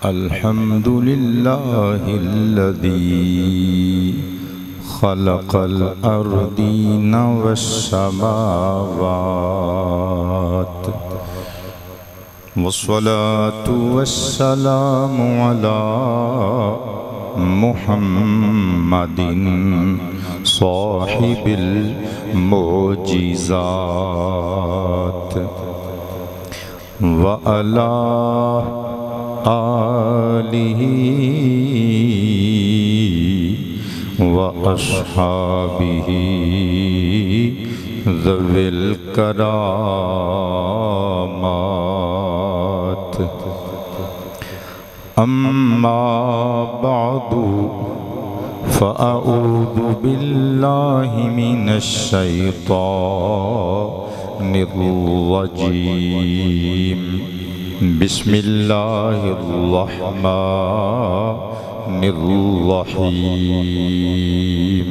الحمد لله الذي خلق الأرضين والسماوات والصلاة والسلام على محمد صاحب المعجزات وعلى آلہ وأصحابہ ذوی الکرامات اما بعد فأعوذ باللہ من الشیطان الرجیم بسم اللہ الرحمن الرحیم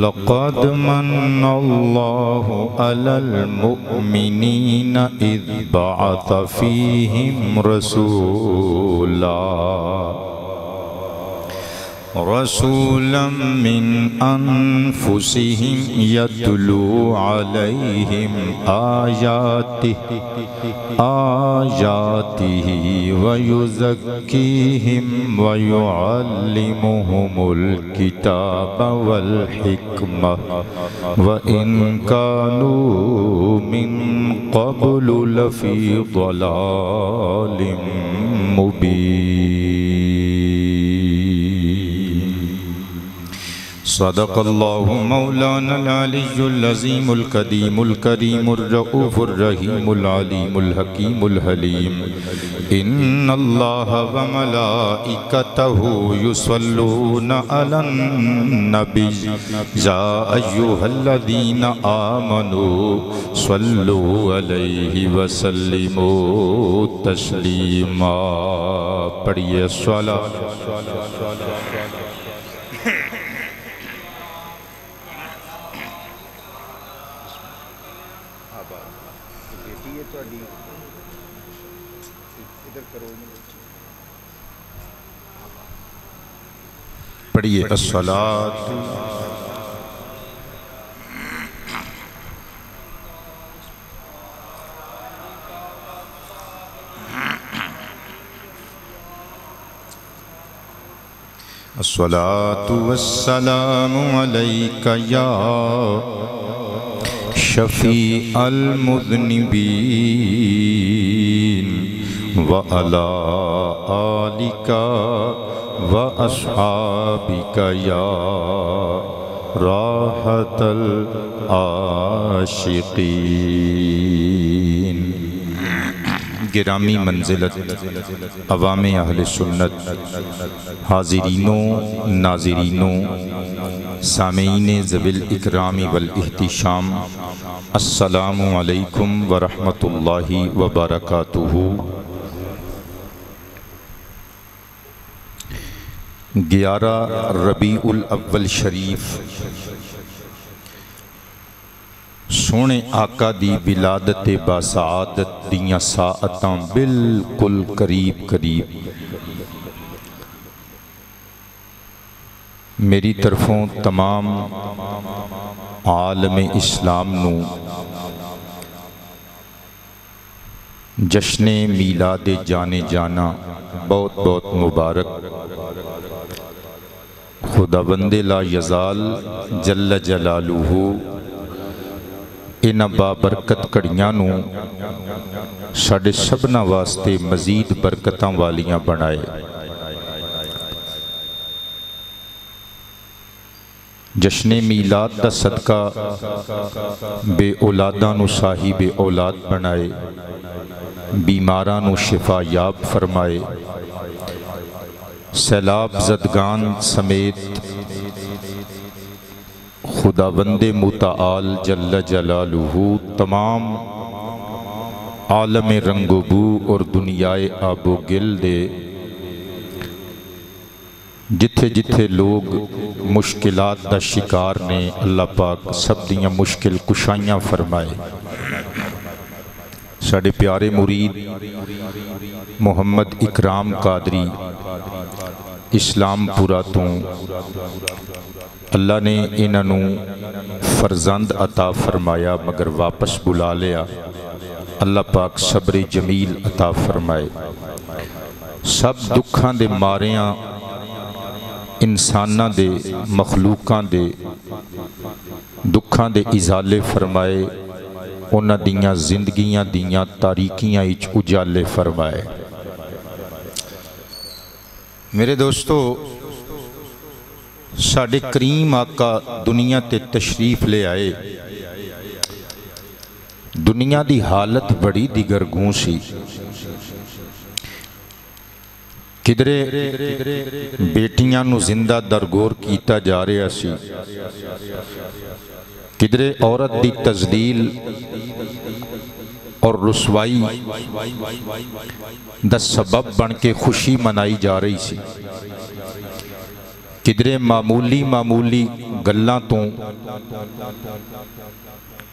لقد من اللہ علی المؤمنین اذ بعث فیہم رسولا من انفسهم يتلو عليهم آياته ويزكيهم ويعلمهم الكتاب والحكمة وإن كانوا من قبل لفي ضلال مبين. صدق اللہ مولانا العلی العظیم القدیم الکریم الرؤوف الرحیم العلیم الحکیم الحلیم ان اللہ وملائکتہ یصلون علی النبی یا ایہا الذین آمنوا صلوا علیہ وسلموا تسلیما. پڑھیے الصلاۃ. پڑھیے الصلاۃ. الصلاۃ والسلام علیک یا شفیع المذنبین وعلی آلک وَأَصْحَابِكَ يَا رَاحَةَ الْعَاشِقِينَ. گرامی منزلت عوام اہل سنت، حاضرینوں ناظرینوں سامعین ذوی الاکرام والاحتشام، السلام علیکم ورحمۃ اللہ وبرکاتہ. 11 ربیع الاول شریف سونے آقا دی ولادت باسعادت دیاں ساعتاں بالکل قریب قریب. میری طرفوں تمام عالم اسلام نو جشن میلاد جانے جانا بہت بہت مبارک. خداوند لا یزال جل جلالہ ان بابرکت کڑیاں نو ساڈے سبنا واسطے مزید برکتاں والیاں بنائے. جشن میلاد دا صدقہ بے اولاداں نو صاحب اولاد بنائے، بیماراں نو شفا یاب فرمائے، سیلاب زدگان سمیت خداوند متعال جل جلالہ تمام عالم رنگ و بو اور دنیائے آب و گل دے جتھے جتھے لوگ مشکلات دا شکار نے اللہ پاک سب دیاں مشکل کشائیاں فرمائے. ساڈے پیارے مرید محمد اکرام قادری اسلام پورا تو اللہ نے انہوں فرزند عطا فرمایا مگر واپس بلا لیا۔ اللہ پاک صبر جمیل عطا فرمائے۔ سب دکھاں دے ماریاں انساناں دے مخلوقاں دے دکھاں دے ازالے فرمائے، انہاں دیاں زندگیاں دیاں تاریکیاں اچ اجالے فرمائے۔ میرے دوستو، ساڈے کریم آقا دنیا تے تشریف لے آئے۔ دنیا دی حالت بڑی دیگرگوں سی، کدرے بیٹیاں نو زندہ درگور کیتا جا رہا سی، کدرے عورت دی تذلیل اور رسوائی دا سبب بن کے خوشی منائی جا رہی سی، کدرے معمولی گلاں تو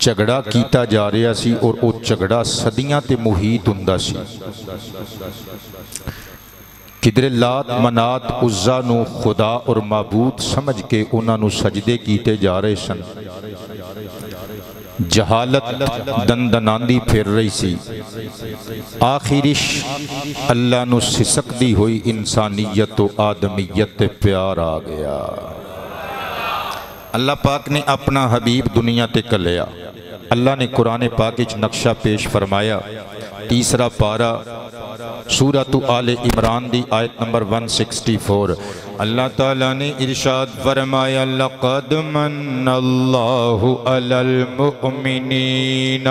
جھگڑا کیتا جا رہا سی اور او جھگڑا صدیاں تے محیط ہوندا سی۔ کدرے لات منات عزا نو خدا اور معبود سمجھ کے انہاں نو سجدے کیتے جا رہے سن۔ جہالت دندناندی پھر رہی سی، آخرش اللہ نو سسک دی ہوئی انسانیت و آدمیت پیار آ گیا۔ اللہ پاک نے اپنا حبیب دنیا تے کلیا۔ اللہ نے قرآن پاک اچ نقشہ پیش فرمایا، تیسرا پارہ سورۃ آل عمران دی آیت نمبر 164۔ اللہ تعالیٰ نے ارشاد فرمایا، لَقَدْ مَنَّ اللَّهُ عَلَى الْمُؤْمِنِينَ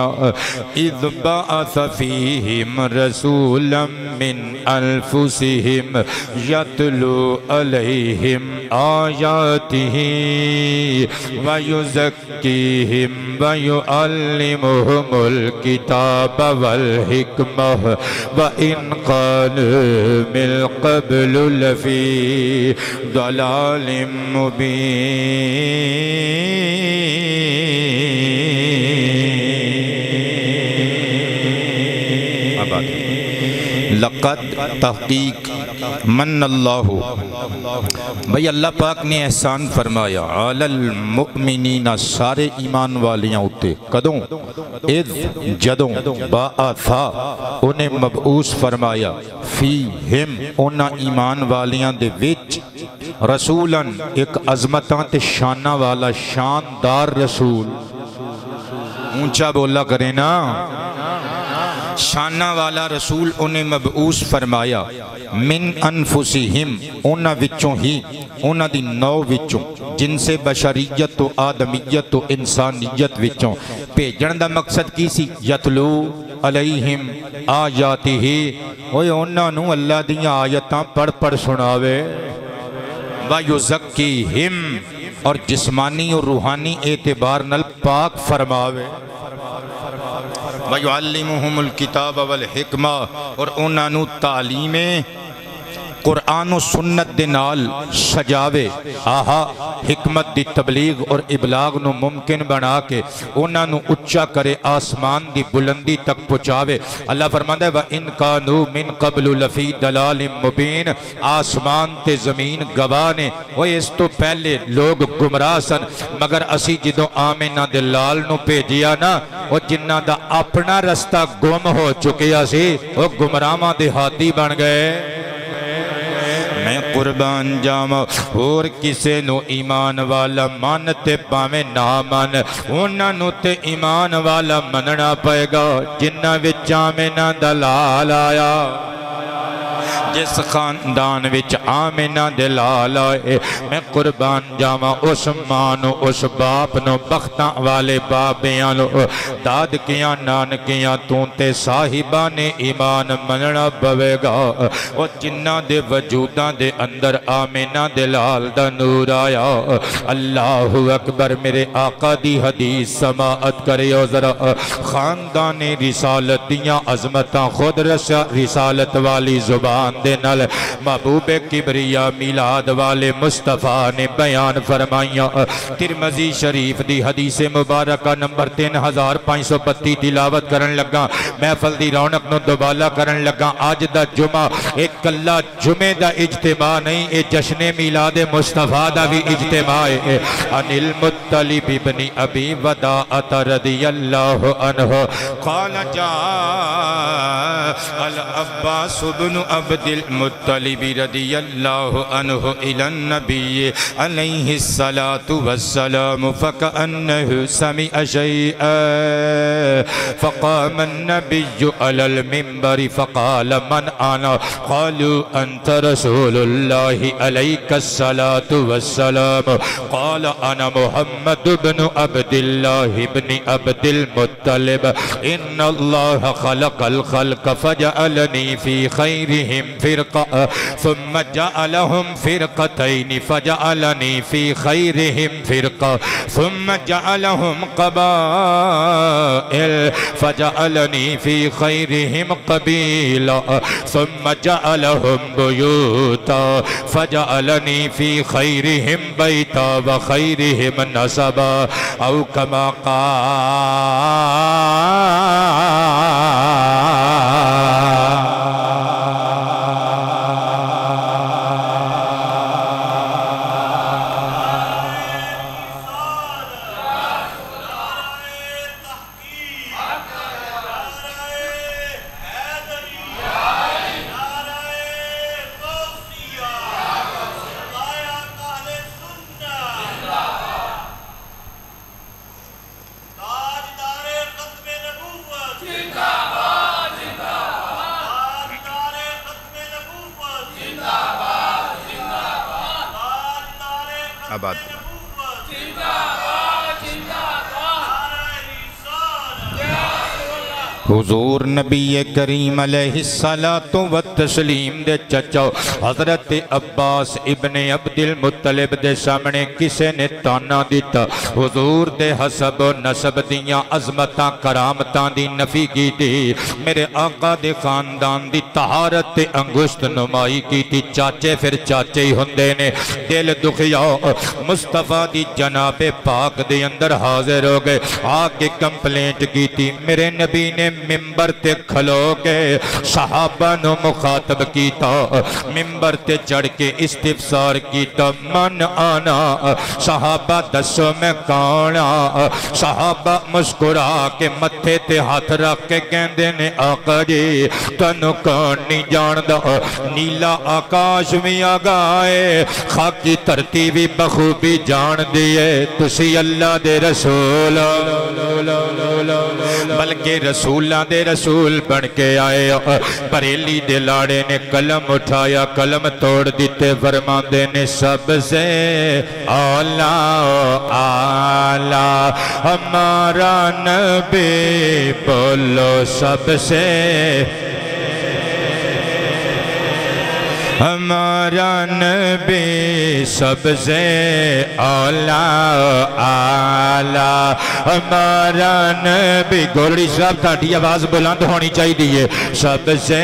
إِذْ بَعَثَ فِيهِمْ رَسُولًا مِّنْ أَنفُسِهِمْ يَتْلُو عَلَيْهِمْ آيَاتِهِ وَيُزَكِّيهِمْ وَيُعَلِّمُهُمُ الْكِتَابَ وَالْحِكْمَةَ وَإِنْ كَانُوا مِن قَبْلُ لَفِي ضلال مبین۔ لقد تحقیق من اللہ، بھئی اللہ پاک نے احسان فرمایا علی المؤمنین سارے ایمان والیاں ہوتے، کدوں اذ جدوں بعثا انہیں مبعوث فرمایا، فیہم انہاں ایمان والیاں دے وچ رسولاً ایک عظمتاں تے شانہ والا شاندار رسول، اونچا بولا کرے نا، شانہ والا رسول انہیں مبعوث فرمایا، من انفسہم انہاں وچوں ہی، انہاں دی نو وچوں، جن سے بشریت و آدمیت و انسانیت وچوں بھیجن دا مقصد کی سی، یتلو علیہم آیاتہ، اوہ انہاں نو اللہ دیاں آیتاں پڑھ سناوے، وَيُزَكِّيهِمْ اور جسمانی اور روحانی اعتبار نل پاک فرماوے، وَيُعَلِّمُهُمُ الْكِتَابَ وَالْحِكْمَةَ اور انہاں نو تعلیمیں قرآن و سنت دے نال سجاوے، آہا حکمت دی تبلیغ اور ابلاغ نو ممکن بنا کے انہاں نو اچھا کرے، آسمان دی بلندی تک پہنچاوے۔ اللہ فرماتا ہے وَإِن كَانُوا مِن قَبْلُ لَفِي ضَلَالٍ مُبِينٍ، آسمان تے زمین گواہ نے، وہ اس تو پہلے لوگ گمراہ سن، مگر اسی جدوں آمنہ دے لال نو بھیجیا نا، وہ جنہ دا اپنا رستہ گم ہو چکیا سی، وہ گمراہاں دے ہادی بن گئے۔ میں قربان جاواں اور کسے نو ایمان والا من تے پاویں نہ من، انہاں نو تے ایمان والا مننا پائے گا جنہ وچ آمنہ دا لال آیا۔ جس خاندان وچ آمنہ دے لال آئے، میں قربان جاواں اس ماں نو، اس باپ نو، بختاں والے بابیاں نو، دادکیاں نانکیاں تو تے صاحبان ایمان مننا پوے گا، اور جنہ دے وجوداں دے اندر آمنہ دے لال دا نور آیا۔ اللہ اکبر، میرے آقا دی حدیث سماعت کرے اور ذرا خاندان رسالت دیاں عظمتاں خود رسالت والی زبان دے نال محبوب کبریا میلاد والے مصطفیٰ نے بیان فرمائیاں ترمذی شریف دی حدیث مبارکہ نمبر 3532 تلاوت کرن لگا محفل دی رونق نو دوبالا کرن لگا آج دا جمعہ ایک کلا جمعہ دا اجتماع نہیں اے جشن میلاد مصطفیٰ دا بھی اجتماع ہے عن المطلب ابن ابی وداعۃ رضی اللہ عنہ قال جاء العباس بن عبد المطلب رضی اللہ عنہ الى النبی علیہ الصلاة والسلام فکأنہ سمع شیئا فقام النبی على المنبر فقال من انا قالوا انت رسول اللہ علیک الصلاة والسلام قال انا محمد بن عبد اللہ بن عبد المطلب ان اللہ خلق الخلق فجعلنی فی خیرہم فرقہ ثم جعلہم فرقتین فجعلنی فی خیرہم فرقہ ثم جعلہم قبائل فجعلنی فی خیرہم قبیلہ ثم جعلہم بیوتا فجعلنی فی خیرہم بیتا وخیرہم نسبا او کما قال حضور نبی کریم علیہ الصلاة والتسلیم دے چچا حضرت عباس ابن عبد المطلب دے سامنے کسے نے تانا دیتا حضور دے حسب و نسب دیاں عظمتاں کرامتاں دی نفی کی تھی میرے آقا دے خاندان دی طہارت انگشت نمائی کی تھی چاچے پھر چاچے ہی ہندے نے دل دکھیا مصطفیٰ دی جناب پاک دے اندر حاضر ہو گئے آگے کمپلینٹ کی تھی میرے نبی نے ممبر تے کھلو کے صحابہ نو مخاطب کیتا ممبر تے چڑھ کے استفسار کیتا من آنا صحابہ دسو میں کانا صحابہ مسکرا کے متھے تے ہاتھ رکھ کے کہندے نے آقا جی تنو کون نہیں جان دا نیلا آکاش بھی آگائے خاکی ترتی بھی بخوبی جان دیئے تسی اللہ دے رسول بلکہ رسولہ دے رسول بن کے آئے بریلی دے لاڑے نے قلم اٹھایا قلم توڑ دیتے فرماندے نے سب سے اعلیٰ اعلیٰ ہمارا نبی بولو سب سے ہمارا نبی سب سے اعلیٰ اعلیٰ ہمارا نبی گولڑی صاحب تھاٹی آواز بلند ہونی چاہیے سب سے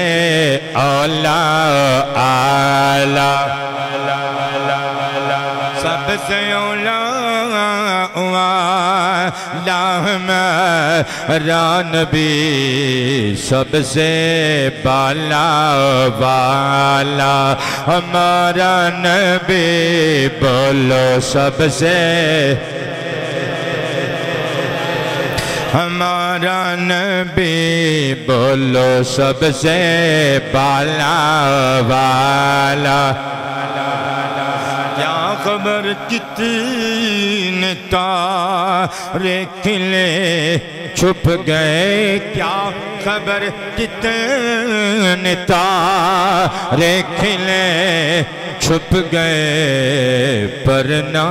اعلیٰ اعلیٰ سب سے اعلیٰ ہمارا نبی سب سے بالا والا ہمارا نبی بولو سب سے ہمارا نبی بولو سب سے بالا والا کیا خبر کتنے تارے کھلے چھپ گئے کیا خبر کتنے تارے کھلے چھپ گئے پر نہ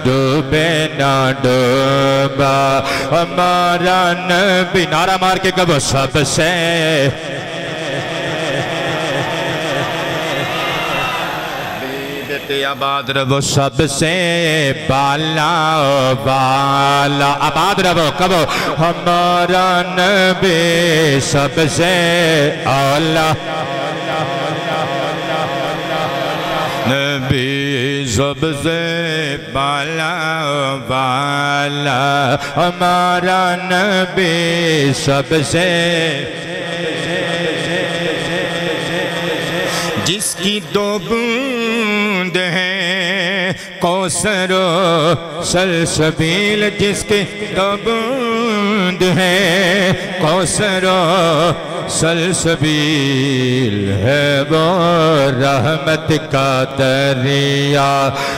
ڈوبے نہ ڈوبا ہمارا نبی نعرہ مار کے کہو سب سے آباد رہو سب سے بالا والا آباد رہو کہو ہمارا نبی سب سے اعلیٰ نبی سب سے بالا والا ہمارا نبی سب سے جس کی دو بوند ہیں کوثر و سلسبیل جس کی دو بوند ہیں کوثر و سلسبیل ہے وہ رحمت کا دریا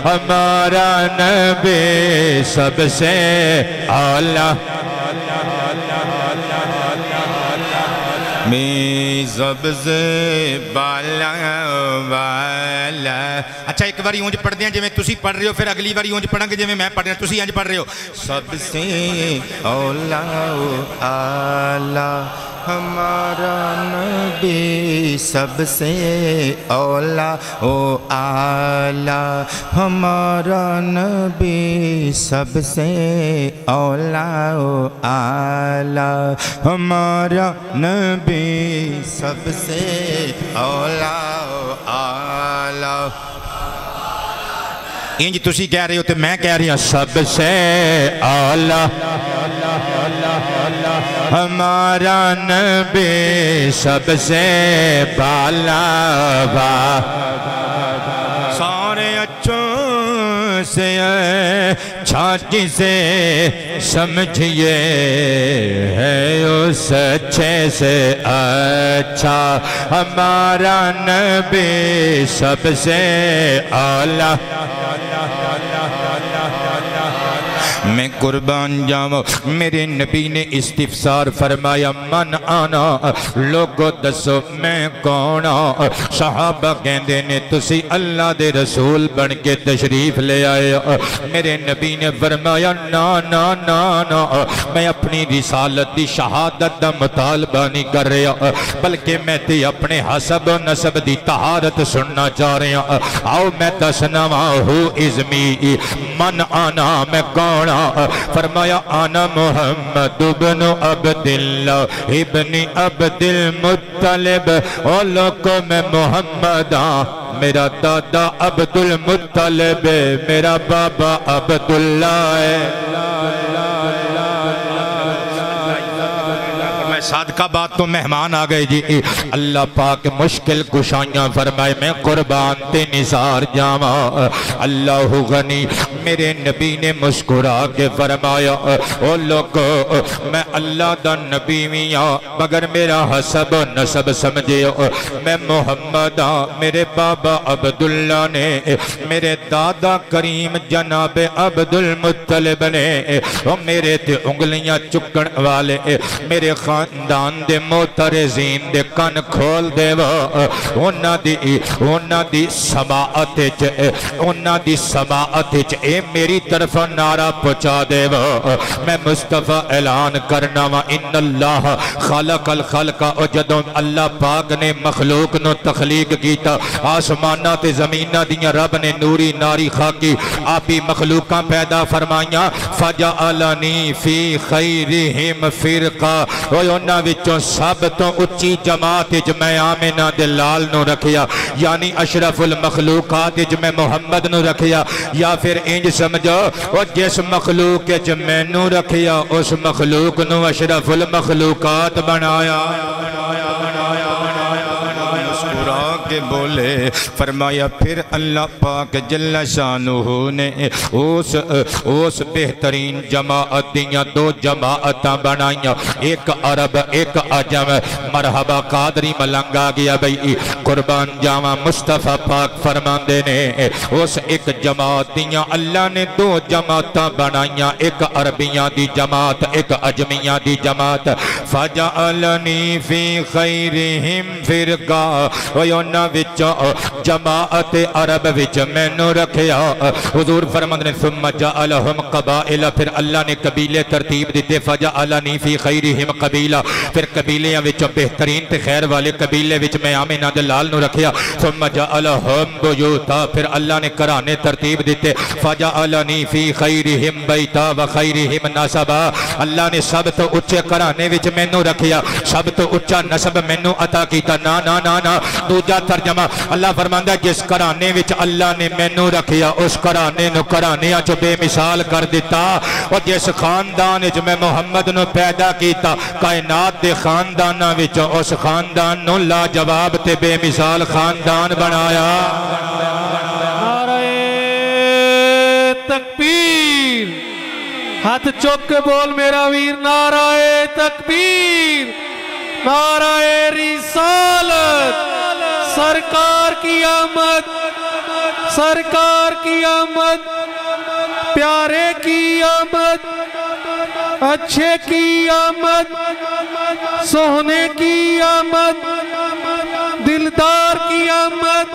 ہمارا نبی سب سے اعلیٰ میں سب سے بالا والا اچھا ایک باری اونج پڑھ دیں جی میں تسی پڑھ رہے ہو پھر اگلی باری اونج پڑھیں گے جی میں پڑھ رہا ہوں تسی اونج پڑھ رہے ہو سب سے اولا و اعلیٰ ہمارا نبی سب سے اولا و اعلیٰ ہمارا نبی سب سے اولا و اعلیٰ ہمارا نبی سب سے اولا و اعلیٰ انج تسی کہہ رہے ہو تو میں کہہ رہی ہوں سب سے اعلیٰ ہمارا نبی سب سے بالا سارے اچھوں سے چھاچی سے سمجھئے ہے اس اچھے سے اچھا ہمارا نبی سب سے اعلیٰ میں قربان جاؤں میرے نبی نے استفسار فرمایا من آنا لوگو دسو میں کونا صحابہ کہندے نے تسی اللہ دے رسول بن کے تشریف لے آئے میرے نبی نے فرمایا نا نا نا نا میں اپنی رسالت دی شہادت دا مطالبہ نہیں کر رہا بلکہ میں تے اپنے حسب و نسب دی طہارت سننا چاہ رہا آؤ میں دسنا ہو ازمی من آنا میں کونا فرمایا آنا محمد ابن عبداللہ ابن عبد المطلب اور لوگوں میں محمد میرا دادا عبد المطلب میرا بابا عبداللہ ہے صادقہ بات تو مہمان آگئے جی اللہ پاک مشکل کشائیاں فرمائے میں قربان تے نثار جاواں اللہ غنی میرے نبی نے مسکرا کے فرمایا او لوگو میں اللہ دا نبی میاں مگر میرا حسب و نسب سمجھے میں محمد میرے بابا عبداللہ نے میرے دادا کریم جناب عبد المطلب نے میرے تے انگلیاں چکن والے میرے خاندان دے موترزین دے کن کھول دے اونا دی سماعت اے میری طرف نعرہ پہنچا دے میں مصطفیٰ اعلان کرنا وا ان اللہ خلق الخلق اور جدوں اللہ پاک نے مخلوق نو تخلیق کیتا آسمانہ تے زمینہ دیاں رب نے نوری ناری خاکی آپی مخلوقاں پیدا فرمائیاں فجعلنی فی خیرہم فرقہ اونا وچوں سب تو اچھی جماعت میں آمنہ دلال نو رکھیا یعنی اشرف المخلوقات میں محمد نو رکھیا یا پھر انج سمجھو اور جس مخلوق میں نو رکھیا اس مخلوق نو اشرف المخلوقات بنایا کے بولے فرمایا پھر اللہ پاک جل شانہ نے اس بہترین جماعت دیاں دو جماعتاں بنائیاں ایک عرب ایک عجم مرحبا قادری ملنگ آ گیا بھئی قربان جاواں مصطفیٰ پاک فرماندے نے اس ایک جماعت دیاں اللہ نے دو جماعتاں بنائیاں ایک عربیاں دی جماعت ایک عجمیاں دی جماعت فجعلنی فی خیرہم فرقہ ویونہ جماعت عرب وچ میں نو رکھیا حضور فرماندے نے ثم جعلہم قبائل پھر اللہ نے قبیلے ترتیب دیتے فجعلنی فی خیرہم قبیلہ پھر قبیلیاں وچ بہترین تے خیر والے قبیلے وچ میں آمنہ دلال نو رکھیا ثم جعلہم بیوتا پھر اللہ نے گھرانے ترتیب دیتے فجعلنی فی خیرہم بیتا و خیرہم نسبا اللہ نے سب تو اچھے گھرانے وچ میں نو رکھیا سب تو اچھا نسب میں نو عطا کیتا نا نا نا نا دوجا ترجمہ اللہ فرماتا فرماندا جس گھرانے وچ اللہ نے مینوں رکھیا اس گھرانے نو گھرانیاں چ بے مثال کر دیتا اور جس خاندان وچ میں محمد نو پیدا کیتا کائنات دے خانداناں وچ اس خاندان نو لاجواب تے بے مثال خاندان بنایا نعرہ تکبیر ہاتھ چوک کے بول میرا ویر نعرہ تکبیر نعرہ رسالت سرکار کی آمد سرکار کی آمد پیارے کی آمد اچھے کی آمد سونے کی آمد دلدار کی آمد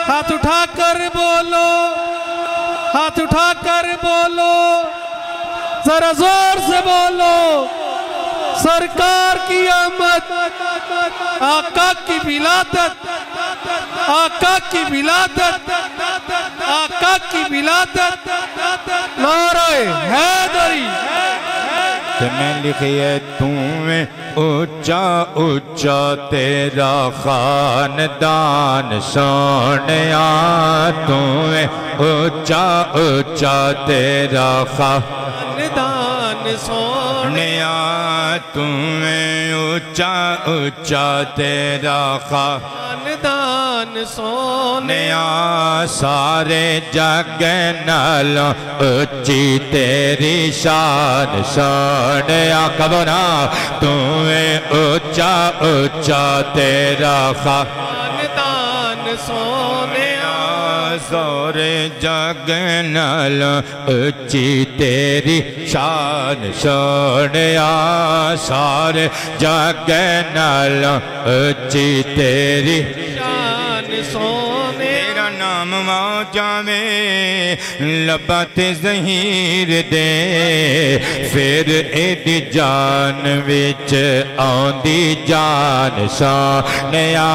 ہاتھ اٹھا کر بولو ہاتھ اٹھا کر بولو ذرا زور سے بولو سرکار کی آمد آقا کی ولادت آقا کی ولادت آقا کی ولادت نعرہ حیدری میں لکھیے تمہیں اونچا اونچا تیرا خاندان سونیا تمہیں اونچا اونچا تیرا خاندان سونیا تمہیں اونچا اونچا تیرا خاندان سونیا سارے جگ نالوں اونچی تیری شان سونیا کبو نا تمہیں اونچا اونچا تیرا خاندان سونیا سارے جگ نالوں اونچی تیری شان سونیا سارے جگ نالوں اونچی تیری شان سونے تیرا نام ماں جاوے لبات زہیر دے پھر ایڈی جان وچ آندی جان سونیا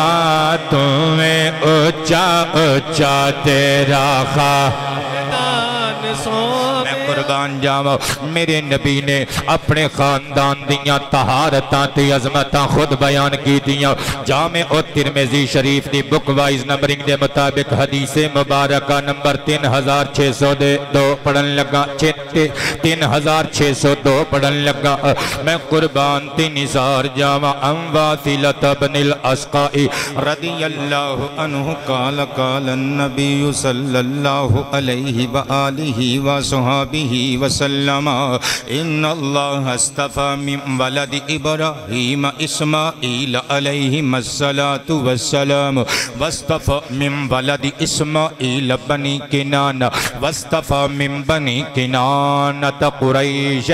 تمہیں اونچا اونچا تیرا خاندان سونے میں قربان جاواں میرے نبی نے اپنے خاندان دیاں طہارتاں تے عظمتاں خود بیان کی دیاں جامع ترمذی شریف دی بک وائز نمبرنگ دے مطابق حدیث مبارکہ نمبر 3602 پڑھن لگا 3602 پڑھن لگا میں قربان تے نثار جاواں واثلۃ بن الاسقاء رضی اللہ عنہ قال قال النبی صلی اللہ علیہ وآلہ وصحبہ وسلم ان اللہ اصطفى من ولد ابراہیم اسماعیل علیہم الصلاة والسلام واصطفى من ولد اسماعیل بنی کنان واصطفى من بنی کنانۃ قریش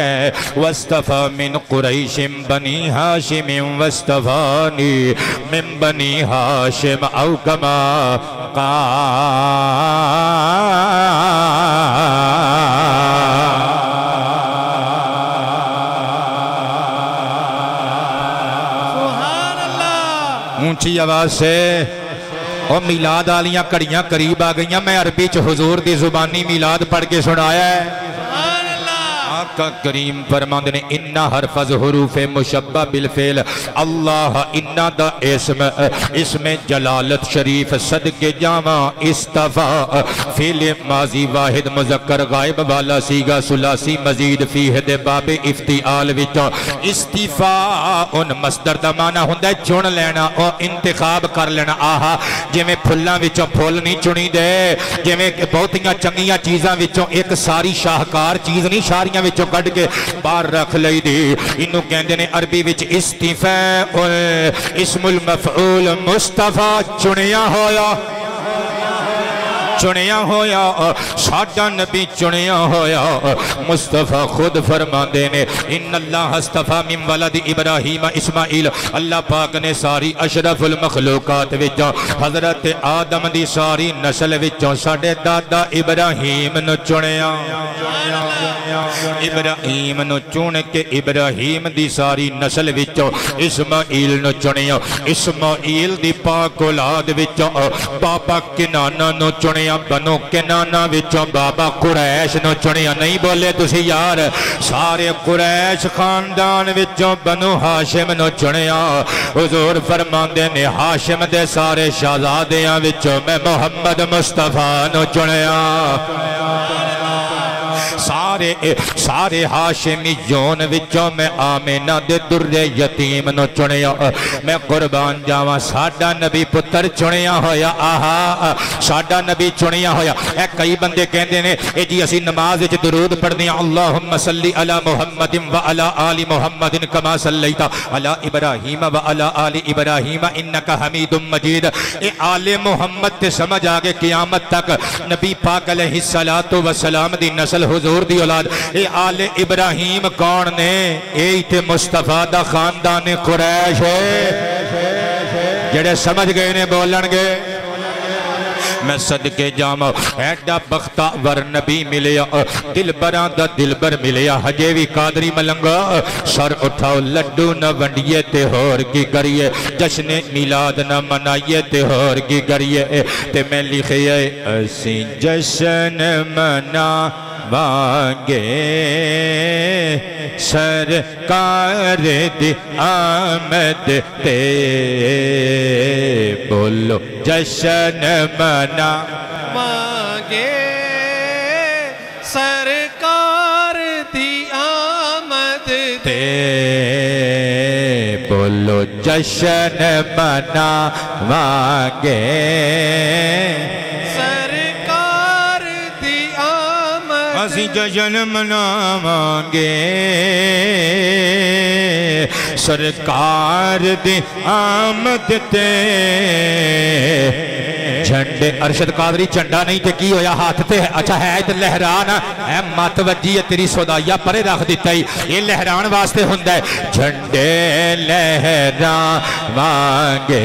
واصطفى من قریش بنی ہاشم واصطفانی من بنی ہاشم او کما اونچی آواز سے اور میلاد آلیاں کڑیاں قریب آ گئیاں میں عربی چ حضور دی زبانی میلاد پڑھ کے سنایا ہے آقا کریم فرماندے نے انہا حرف از حروف مشبہ بالفعل اللہ انہا دا اسم جلالت شریف صدق جاواں استفا فعل ماضی واحد مذکر غائب والا سیگا ثلاثی مزید فیہ دے باب افتعال وچوں استفا ان مصدر دا معنی ہوندا ہے چن لینا اور انتخاب کر لینا آہا جے میں پھلاں وچوں پھول نہیں چنی دے جے میں بہتیاں چنگیاں چیزاں وچوں ایک ساری شاہکار چیز نہیں شاریاں وچوں کٹ کے باہر رکھ لئی دی انہوں کہندے نے عربی وچ استفاء اسم المفعول مصطفیٰ چنیا ہویا ساڈا نبی چنیا ہویا مصطفیٰ خود فرماندے نے ان اللہ اصطفیٰ من ولد ابراہیم اسماعیل اللہ پاک نے ساری اشرف المخلوقات وچوں حضرت آدم دی ساری نسل وچوں ساڈے دادا ابراہیم نو چنیا ابراہیم نو چن کے ابراہیم دی ساری نسل وچوں اسماعیل نو چنیا اسماعیل دی پاک اولاد وچوں بابا کنانا نو چنیا بنو کنانا وچوں بابا قریش نو چنیا نہیں بولے تسی یار سارے قریش خاندان وچوں بنو ہاشم نو چنیا حضور فرماندے نے ہاشم دے سارے شہزادیاں وچوں میں محمد مصطفیٰ نو چنیا سارے ہاشمیون وچوں میں آمینہ دے در یتیم نو چنیا میں قربان جاواں ساڈا نبی پتر چنیا ہویا آہا ساڈا نبی چنیا ہویا اے کئی بندے کہندے نے اے جی اسی نماز وچ درود پڑھدے ہیں اللہم صلی علی محمد و علی آل محمد کما صلیت علی ابراہیم و علی آل ابراہیم انکا حمید مجید اے آل محمد تے سمجھ آگے قیامت تک نبی پاک علیہ السلام دی نسل حضور دی اولاد اے آل ابراہیم کون نے اے تے مصطفیٰ دا خاندان قریش ہے جڑے سمجھ گئے نے بولن گے میں صدقے جاما ایڈا بختاور نبی ملیا دلبران دا دلبر ملیا حجے وی قادری ملنگا سر اٹھاؤ لڈو نہ ونڈیے تے ہور کی کریے جشن میلاد نہ منائیے تے ہور کی کریے تے میں لکھئے اسی جشن منا وانگے سرکار دی آمد تے بولو جشن منا وانگے سرکار دی آمد تے بولو جشن منا وانگے اسی جشن مناوانگے سرکار دی آمد تے جھنڈے ارشد قادری چنڈا نہیں تے کی ہویا ہاتھ تے اچھا ہے تے لہران اے مات وجی ہے تیری صدایہ پرے رکھ دیتا ہی یہ لہران واسطے ہوندہ ہے جھنڈے لہران وانگے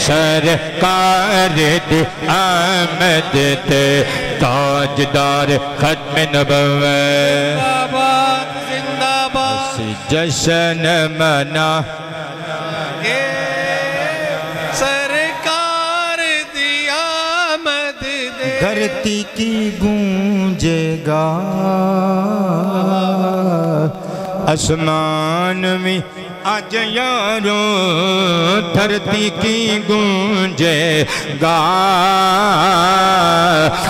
سرکار دی آمد تے تاجدار ختم نبوت زندہ باد جشن منا سرکار دی آمد دے دھرتی کی گونجے گا آسمان میں آج یاروں دھرتی کی گونجے گا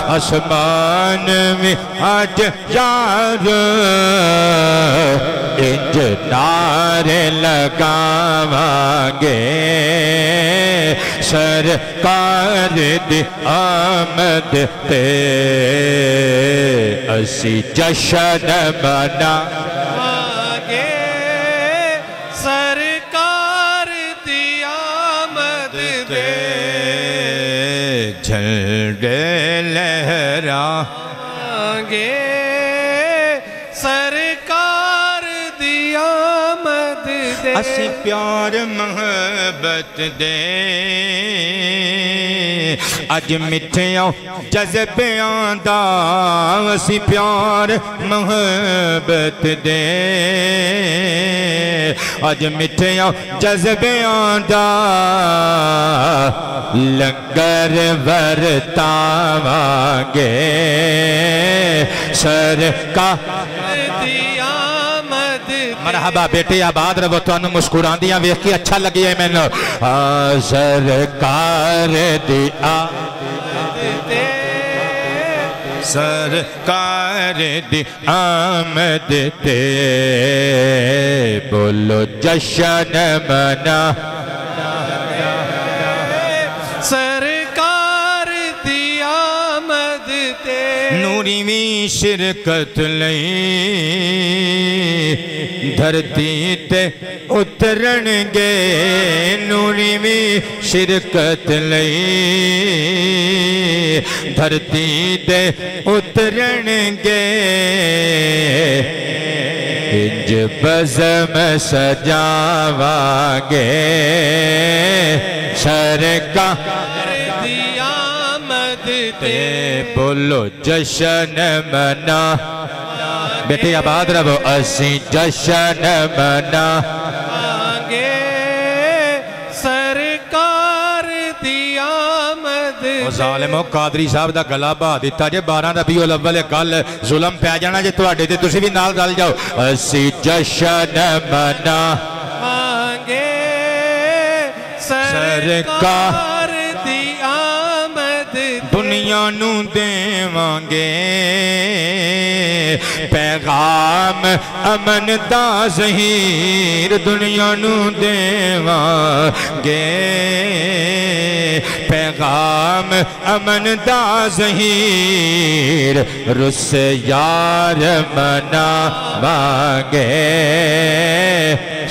آسمان میں آج یاروں انج نعرے لگاوانگے سرکار دی آمد تے اسی جشن منا جھنڈے لہرانگے سرکار دی آمد دے اسی پیار محبت دے اج مٹھیاں جذبیاں دا اسی پیار محبت دے اج مٹھیاں جذبیاں دا لنگر ورتاوانگے سرکار دی آمد مرحبا بیٹے آباد رہو تو انہوں مسکران دیاں ویخ کی اچھا لگی ہے میں نے سرکار دی آمد دے سرکار دی آمد تے بولو جشن منا سرکار دی آمد تے نوری وی شرکت لئی دھرتی تے اترن گے نوری وی شرکت لئی دھرتی تے اترن گے انج بزم سجاوانگے سرکار دی آمد تے بولو جشن منا بیٹے آباد رہو اسی جشن منا گے سرکار دی آمد او ظالمو قادری صاحب دا گلا بہا دیتا جے 12 ربیع الاول کل ظلم پہ جانا جے تواڈے تے تسی بھی نال رل جاؤ اسی جشن منا گے سرکار دی آمد دنیا نو دیواں گے پیغام امن دا ظہیر دنیا نو دیواں گے پیغام امن دا ظہیر رس یار مناواں گے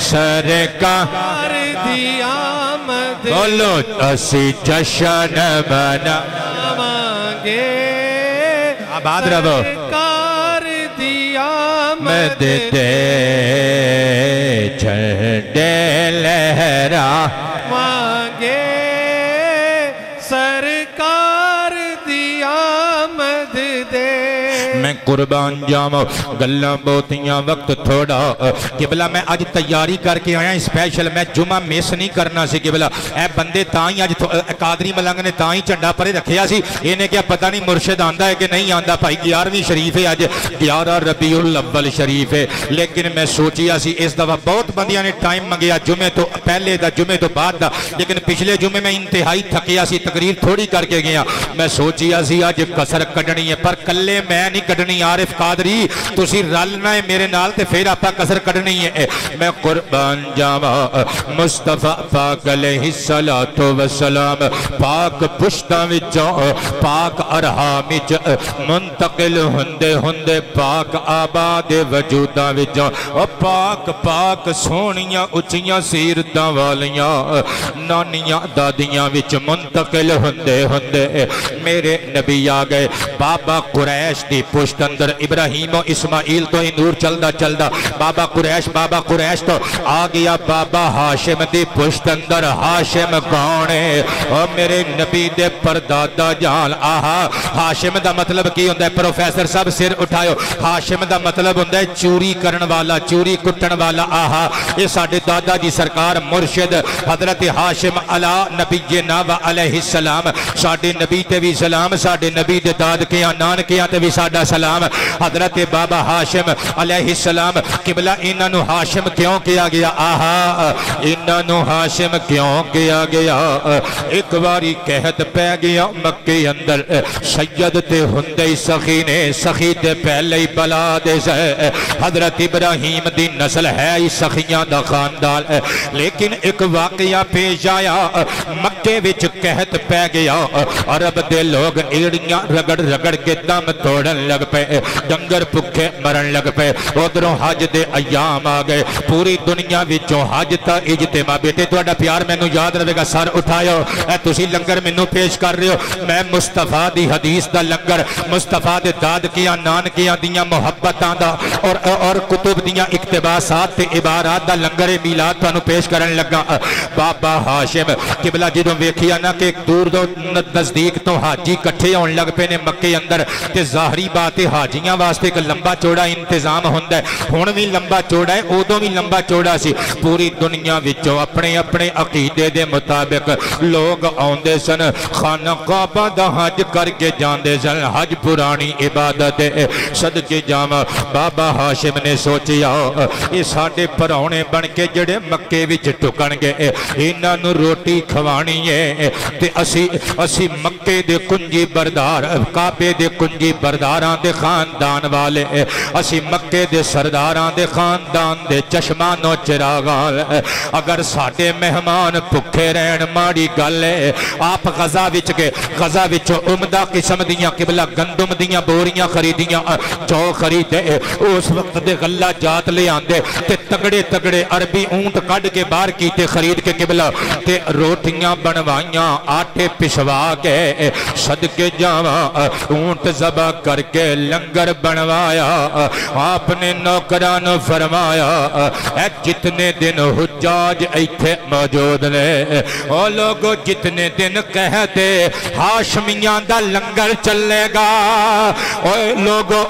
سرکار دی آمد بولو اسی جشن گے آباد رہو سرکار دی آمد دے جھنڈے لہرا مانگے سرکار دی آمد دے میں قربان جاؤں گلاں بہتیاں وقت تھوڑا قبلہ میں آج تیاری کر کے آیا اسپیشل میں جمعہ میس نہیں کرنا سی قبلہ اے بندے تائیں آج قادری ملنگ نے تائیں چنڈا پرے رکھیا سی انہیں کیا پتہ نہیں مرشد آندہ ہے کہ نہیں آندہ بھائی 11ویں شریف ہے آج 11 ربیع الاول شریف ہے لیکن میں سوچیا سی اس دفعہ بہت بندیاں نے ٹائم منگیا جمعے تو پہلے دا جمعے تو بعد دا لیکن پچھلے جمعے میں انتہائی تھکیا سی تقریر تھوڑی کر کے گیا میں سوچیا سی آج کسر کڈنی ہے پر کلے میں نہیں کڈنی عارف قادری تسی رلنا ہے میرے نال تے پھر آپا کسر کڈنی ہے میں قربان جاواں مصطفیٰ پاک علیہ السلام پاک پشتاں وچوں پاک ارحام وچ منتقل ہوندے ہوندے پاک آباد وجوداں وچوں پاک پاک سونیاں اچیاں سیرتاں والیاں نانیاں دادیاں وچ منتقل ہوندے ہوندے میرے نبی آ گئے بابا قریش دی پشت اندر ابراہیم و اسماعیل تو ہی نور چلدا چلدا بابا قریش تو آ گیا بابا ہاشم دی پشت اندر ہاشم کون ہے اور میرے نبی دے پردادا جان آہا ہاشم دا مطلب کی ہوندہ ہے پروفیسر صاحب سر اٹھائیو ہاشم دا مطلب ہوندہ ہے چوری کرن والا چوری کٹن والا آہا یہ ساڑھے دادا جی سرکار مرشد حضرت ہاشم علی نبینا و علیہ السلام ساڑھے نبی تے بھی سلام ساڑھے نبی دے داد کیا نان کیا تے بھی ساڑھا سلام حضرت بابا ہاشم علیہ السلام قبلہ انہوں ہاشم کیوں کیا گیا آہا انہوں ہاشم کیوں کیا گیا ایک باری کہت پہ گیا مکے اندر سید تے ہندے سخی تے پہلے ہی بلا دے سے حضرت ابراہیم دی نسل ہے ہی سخیاں دا خاندان لیکن ایک واقعہ پیش آیا مکے وچ کہت پہ گیا عرب دے لوگ ایڑیاں رگڑ رگڑ کے دم توڑن لگ پہ ڈنگر پکھے مرن لگ پہ ادھروں حج دے ایام آ گئے پوری دنیا وچوں حج تا اجتماع بیٹے تہاڈا پیار مینوں یاد رہے گا سر اٹھایو اے تسی لنگر مینوں پیش کر رہے ہو میں مصطفیٰ دی حدیث دا لنگر مصطفیٰ دے داد کیا نان کیا دیاں محبتاں دا اور کتب دیاں اقتباسات تے عبارات دا لنگر میلاد تانوں پیش کرن لگا بابا ہاشم قبلہ جدوں ویکھیا نا کہ دور دو نزدیک تو حاجی کٹھے ہون لگ پے نے مکے اندر تے ظاہری بات ہے حاجیاں واسطے ایک لمبا چوڑا انتظام ہوندا ہے ہن بھی لمبا چوڑا ہے اودوں بھی لمبا چوڑا سی پوری دنیا وچوں اپنے اپنے عقیدے دے مطابق لوگ آندے سن خانہ کعبہ دا حج کر کے جاندے سن حج پرانی عبادت ہے صدقے جاواں بابا ہاشم نے سوچیا اے ساڈے پراونے بن کے جڑے مکے وچ ٹکن گے انہاں نوں روٹی کھوانی ہے تے اسی مکے دے کنجی بردار کعبے دے کنجی برداراں دے خاندان والے اسی مکے دے سرداراں دے خاندان دے چشمانوں چراغان اگر ساڈے مہمان بھکھے رہن ماڑی گل ہے آپ غزہ وچ کے غزہ وچ عمدہ قسم دیاں قبلہ گندم دیاں بوریاں خریدیاں جو خریدے اس وقت دے غلہ جات لے آندے تے تگڑے تگڑے عربی اونٹ کڈ کے باہر کیتے خرید کے قبلہ تے روٹیاں بنوائیاں آٹے پشوا کے صدقے جاواں اونٹ ذبح کر کے لنگر بنوایا آپ نے نوکران فرمایا اے جتنے دن حجاج ایتھے موجود نے او لوگو جتنے دن کہہ دے ہاشمیاں دا لنگر چلے گا او لوگو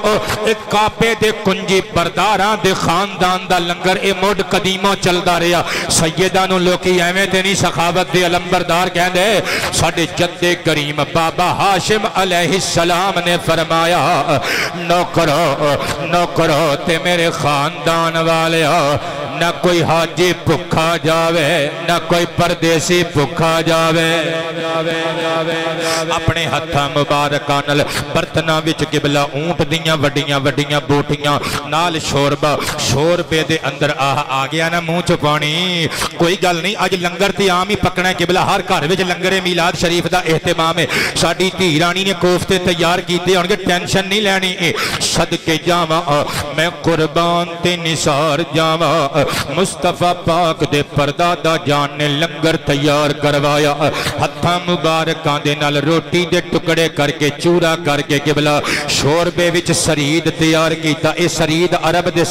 ایک کعبے دے کنجی برداراں دے خاندان دا لنگر اے مڈ قدیموں چلدا رہیا سیدہ نو لوکی ایویں تے نہیں سخاوت دے علمبردار کہندے ساڈے جد کریم بابا ہاشم علیہ السلام نے فرمایا نوکرو تے میرے خاندان والے نہ کوئی حاجی بھکھا جاوے نہ کوئی پردیسی بھکھا جاوے اپنے ہتھاں مبارکاں نال برتناں وچ قبلہ اونٹ دیاں وڈیاں وڈیاں بوٹیاں نال شوربے دے اندر آ گیا نا منہ چ پانی کوئی گل نہیں اج لنگر تے عام ہی پکنا ہے قبلہ ہر گھر وچ لنگر میلاد شریف دا اہتمام ہے ساڈی دھی رانی نے کوفتے تیار کیتے ہون گے ٹینشن نہیں لینی صدقے جاواں میں قربان تے نثار جاواں مصطفیٰ پاک دے پردادا جان نے لنگر تیار کروایا ہتھاں مبارکاں دے نال روٹی دے ٹکڑے کر کے چورا کر کے قبلہ شوربے وچ سرید تیار کیتا اے سرید عرب دے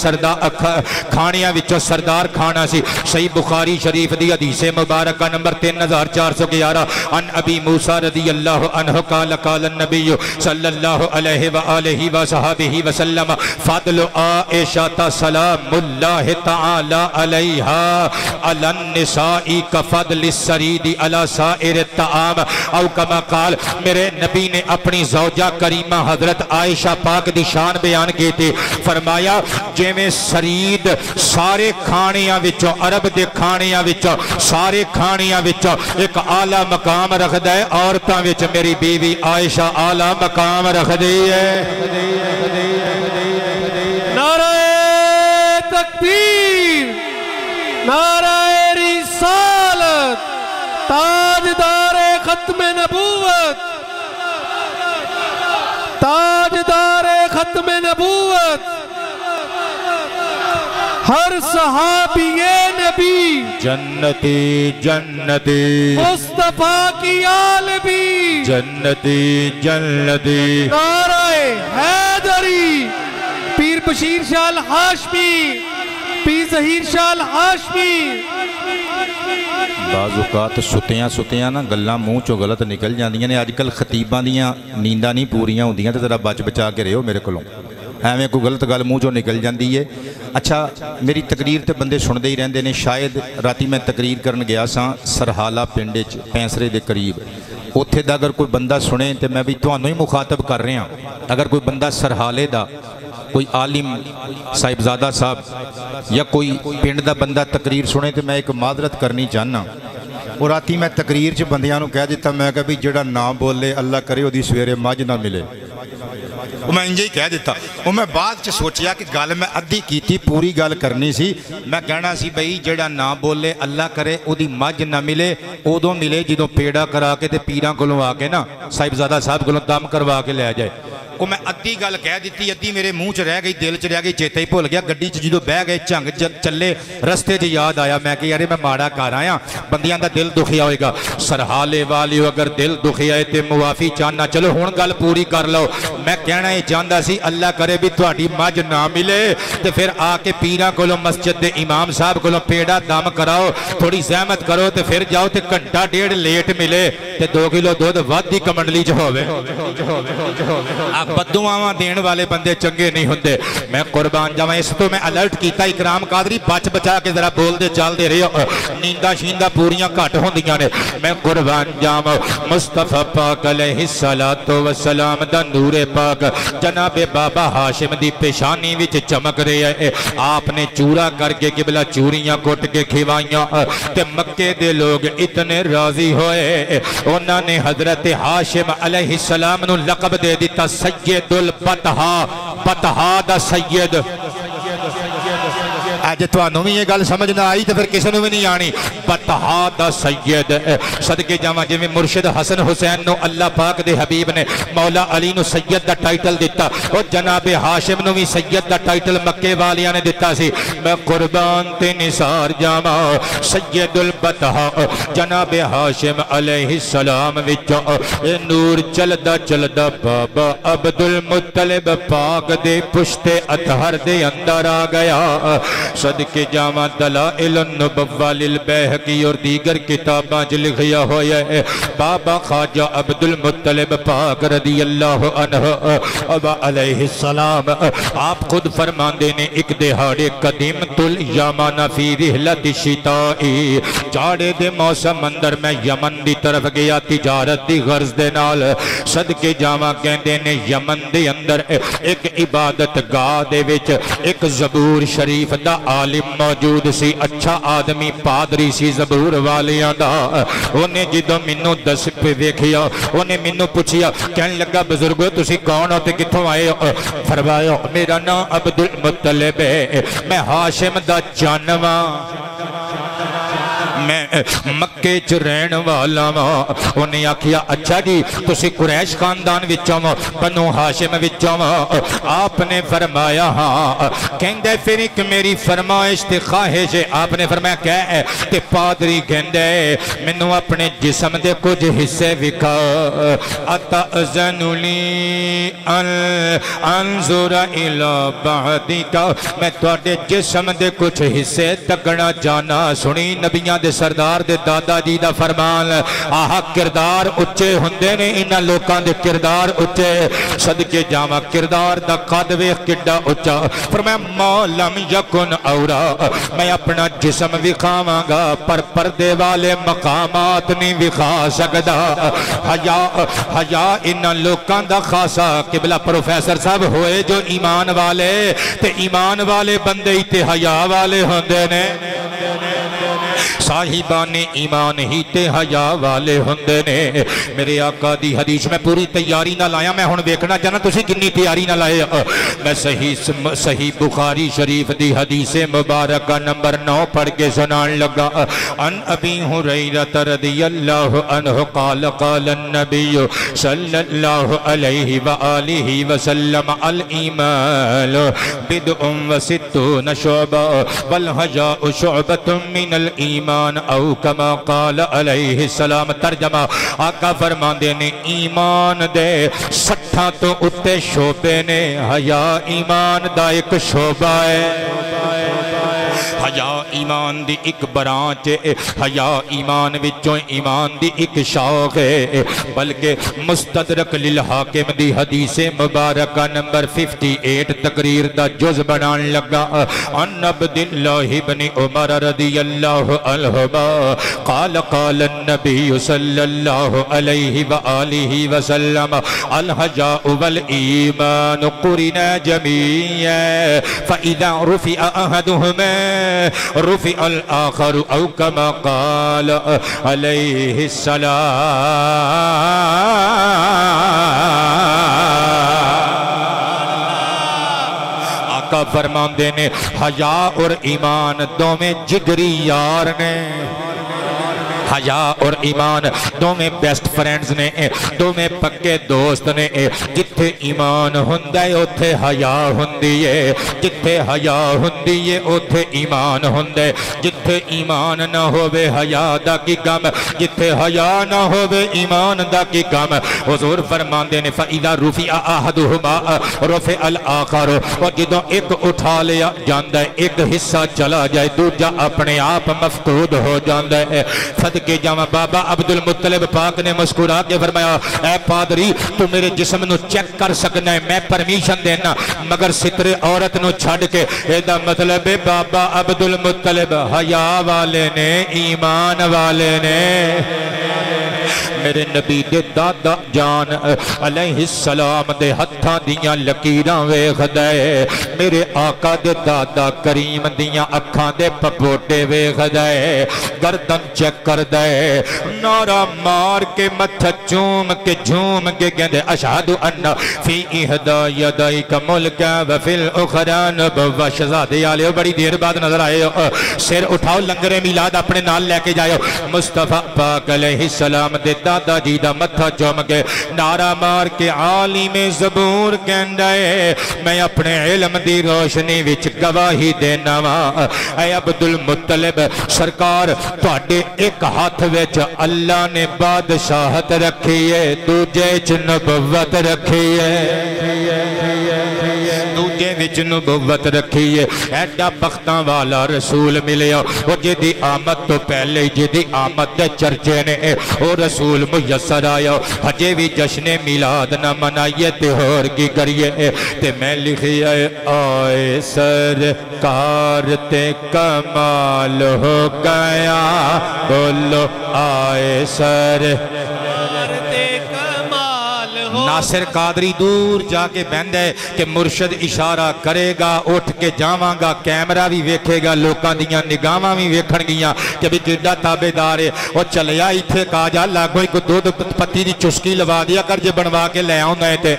کھانیاں وچوں سردار کھانا سی صحیح بخاری شریف دی حدیث مبارکہ نمبر 3411 ان ابی موسیٰ رضی اللہ عنہ قال قال النبی صلی اللہ علیہ وآلہ وصحابہ وسلم فضل عائشہ سلام اللہ تعالی علیہا علی النساء کفضل السرید علی سائر الطعام او کما قال میرے نبی نے اپنی زوجہ کریمہ حضرت عائشہ پاک دی شان بیان کی تھی فرمایا جے میں سرید سارے کھانیاں وچوں عرب دے کھانیاں وچوں سارے کھانیاں وچوں ایک اعلیٰ مقام رکھ دے عورتاں وچ میری بیوی عائشہ اعلیٰ مقام رکھ دی ہے نعرہ تکبیر نعرہ رسالت تاجدار ختم نبوت تاجدار ختم نبوت ہر صحابی نبی جنتی جنتی مصطفیٰ کی آل بھی جنتی جنتی نعرہ حیدری پیر بشیر شاہ الہاشمی پیر ظہیر شاہ الہاشمی بعض اوقات ستیاں نا گلاں منہ چوں غلط نکل جاندیاں نے اج کل خطیباں دیاں نینداں نہیں پوریاں ہوندیاں تے ذرا بچ بچا کے رہو میرے کولوں ایویں کوئی غلط گل منہ چوں نکل جاندی ہے اچھا میری تقریر تے بندے سن دے ہی رہندے نے شاید راتی میں تقریر کرن گیا ساں سرحالہ پنڈ وچ پینسرے دے قریب اوتھے دا اگر کوئی بندہ سنے تے میں بھی تہانوں ہی مخاطب کر رہا اگر کوئی بندہ سرحالے دا کوئی عالم صاحبزادہ صاحب یا کوئی پنڈ دا بندہ تقریر سنے تو میں ایک معذرت کرنی چاہنا اور راتی میں تقریر چ بندیاں نو کہہ دیتا میں کہ بھی جڑا نہ بولے اللہ کرے وہ سویرے مجھ نہ ملے وہ میں انجے ہی کہہ دیتا وہ میں بعد چ سوچیا کہ گل میں ادھی کیتی پوری گل کرنی سی میں کہنا سی بھئی جڑا نہ بولے اللہ کرے وہ مجھ نہ ملے ادوں ملے جدوں پیڑا کرا کے تے پیراں کولوں آ کے نا صاحبزادہ صاحب کولوں دم کروا کے لے جائے وہ میں ادھی گل کہہ دیتی ادھی میرے منہ چ رہ گئی دل چ رہ گئی چیتا ہی بھول گیا گڈی چ جدوں بہ گئے جھنگ چلے رستے چ یاد آیا میں کہ یار میں ماڑا کر آیا بندیاں دا دل دکھیا ہوئے گا سرحالے والیو اگر دل دکھیا ہے تے معافی چاہنا چلو ہن گل پوری کر لو میں کہنا یہ چاہتا سی اللہ کرے بھی تہاڈی مجھ نہ ملے تے پھر آ کے پیراں کولوں مسجد دے امام صاحب کولوں پیڑا دم کراؤ تھوڑی زحمت کرو تے پھر جاؤ تے گھنٹہ ڈیڑھ لیٹ ملے تے 2 کلو دودھ ود دی کمنڈلی چ ہوے بددعاواں دین والے بندے چنگے نہیں ہوندے میں قربان جاواں اس تو میں الرٹ کیتا اکرام قادری بچ بچا کے ذرا بول دے چل دے رہے نینداں شینداں پوریاں گھٹ ہوندیاں نے میں قربان جاواں مصطفیٰ پاک علیہ الصلوۃ والسلام دا نور پاک جناب بابا ہاشم دی پیشانی وچ چمک رہا ہے آپ نے چورا کر کے قبلہ چوریاں کٹ کے کھوائیاں تے مکے دے لوگ اتنے راضی ہوئے انہاں نے حضرت ہاشم علیہ السلام نو لقب دے دیتا سید البطحاء دا سید اج تانوں بھی یہ گل سمجھ نہ آئی تو پھر کسی نے بھی نہیں آنی بطحاء دا سید صدقے جاواں جویں مرشد حسن حسین نو اللہ پاک دے حبیب نے مولا علی نو سید دا ٹائٹل دیتا اور جناب ہاشم نو بھی سید دا ٹائٹل مکے والیاں نے دیتا سی میں قربان تے نثار جاواں سید البطحاء جناب ہاشم علیہ السلام وچوں اے نور چلدا چلدا بابا عبد المطلب پاک دے پشت اطہر دے اندر آ گیا صدقے جاواں دلائل النبوہ للبیہقی اور دیگر کتاباں چ لکھیا ہویا ہے بابا خواجہ عبد المطلب پاک رضی اللہ عنہ علیہ السلام آپ خود فرماندے نے ایک دہاڑے قدیمت الیمان فی رحلت الشتائی جاڑے دے موسم اندر میں یمن دی طرف گیا تجارت دی غرض دے نال صدقے جاواں کہندے نے یمن دے اندر ایک عبادت گاہ دے وچ ایک زبور شریف دا عالم موجود سی اچھا آدمی پادری سی زبور والیاں دا انہیں جدو منو دس پہ ویکھیا انہیں منو پوچھیا کہنے لگا بزرگو تسی کون ہو تے کتھوں آئے ہو فرمایا میرا نام عبد المطلب ہے میں ہاشم دا جانواں میں مکے چ رہن والا ہاں انہیں آکھیا اچھا جی تسی قریش خاندان وچوں بنو ہاشم وچوں آپ نے فرمایا ہاں کہندے پھر ایک میری فرمائش تے خواہش ہے آپ نے فرمایا کیا ہے تے پادری کہندے مینوں اپنے جسم دے کچھ حصے وکھا اتأذن لی انظر الی بعدک میں تواڈے جسم دے کچھ حصے تکنا جانا سنی نبیاں دے سردار دے دادا جی دا فرمان آہا کردار اچھے ہوندے نے انہاں لوکاں دے کردار اچھے صدقے جاواں کردار دا قد ویکھ کڈا اچھا فرمایا ما لم یکن اورا میں اپنا جسم وکھاواں گا پر پردے والے مقامات نہیں وکھا سکدا حیا انہاں لوکاں دا خاصا قبلہ پروفیسر صاحب ہوئے جو ایمان والے تے ایمان والے بندے تے حیا والے ہوندے نے صاحبان ایمان ہی تے حیا والے ہوندے نے میرے آقا دی حدیث میں پوری تیاری نہ لایا میں ہن ویکھنا چاہنا تسی کتنی تیاری نہ لائے میں صحیح بخاری شریف دی حدیث مبارکہ نمبر 9 پڑھ کے سنان لگا ان ابی ہریرہ رضی اللہ عنہ قال قال النبی صلی اللہ علیہ وآلہ وسلم الایمان بدء وستون شعبہ والحیاء شعبۃ من الایمان او کما قال علیہ السلام ترجمہ آقا فرماندے نے ایمان دے 60 تو اتے شعبے نے حیا ایمان دا ایک شعبہ ہے حیا ایمان دی ایک برانچ ہے حیا ایمان وچوں ایمان دی ایک شاخ ہے بلکہ مستدرک للحاکم دی حدیث مبارکہ نمبر 58 تقریر دا جز بنان لگا ان عبداللہ بن عمر رضی اللہ عنہما قال قال النبی صلی اللہ علیہ وآلہ وسلم الحیاء والایمان قرنا جميعا فإذا رفع أحدهما رفع الآخر او کما قال علیہ السلام آقا فرماندے نے حیا اور ایمان دو میں جگری یار نے حیا اور ایمان دو میں بیسٹ فرینڈز نے دو میں پکے دوست نے جتھے ایمان ہوندے اوتھے حیا ہوندی ہے جتھے حیا ہوندی ہے اوتھے ایمان ہوندے جتھے ایمان نہ ہووے حیا دا کی غم جتھے حیا نہ ہووے ایمان دا کی غم حضور فرماندے نے فَإِذَا رُفِعَ أَحَدُهُمَا رُفِعَ الْآخَرُ اور جدوں ایک اٹھا لیا جاندا ہے ایک حصہ چلا جائے دوجا اپنے آپ مفقود ہو جاندا ہے کہ جاواں بابا عبد المطلب پاک نے مسکرا کے فرمایا اے پادری تو میرے جسم نو چیک کر سکنا ہے میں پرمیشن دینا مگر ستر عورت نو چھڑ کے ایدہ مطلب بابا عبد المطلب حیا والے نے ایمان والے نے میرے نبی دے دادا جان علیہ السلام دے ہتھاں دیاں لکیراں ویکھ دے میرے آقا دے دادا کریم دیاں اکھاں دے پپوٹے ویکھ دے گردن چیک کر دے نعرہ مار کے متھا چوم کے جھوم کے کہندے اشہد ان فی احدی یدیک ملکا وفی الاخری نبوہ شہزادے آلے بڑی دیر بعد نظر آئے سر اٹھاؤ لنگر میلاد اپنے نال لے کے جائے مصطفیٰ پاک علیہ السلام دے دادا جی دا متھا چوم کے نعرہ مار کے عالم زبور کہندے میں اپنے علم دی روشنی وچ گواہی دینا وا اے عبد المطلب سرکار تواڈے ایک ہاتھ وچ اللہ نے بادشاہت رکھی ہے دوجے چ نبوت رکھی ہے دوجے وچ نبوت رکھی ہے ایڈا بختاں والا رسول ملیا وہ جدی آمد تو پہلے جدی آمد دے چرچے نے وہ رسول میسر آیا ہجے بھی جشن میلاد نہ منائیے تے ہور کی کریے تے میں لکھیا آئے سرکار تے کمال ہو گیا بولو آئے سرکار تے کمال ہو ناصر قادری دور جا کے بہند ہے کہ مرشد اشارہ کرے گا اٹھ کے جاواں گا کیمرہ بھی ویکھے گا لوکاں دیاں نگاہاں بھی ویکھن گیاں کہ بھی جڑا تابعدار ہے وہ چلیا ایتھے کہا جا لاگوں کو دو پتی دی چسکی لوا دیا کر جے بنوا کے لے آؤں گے تے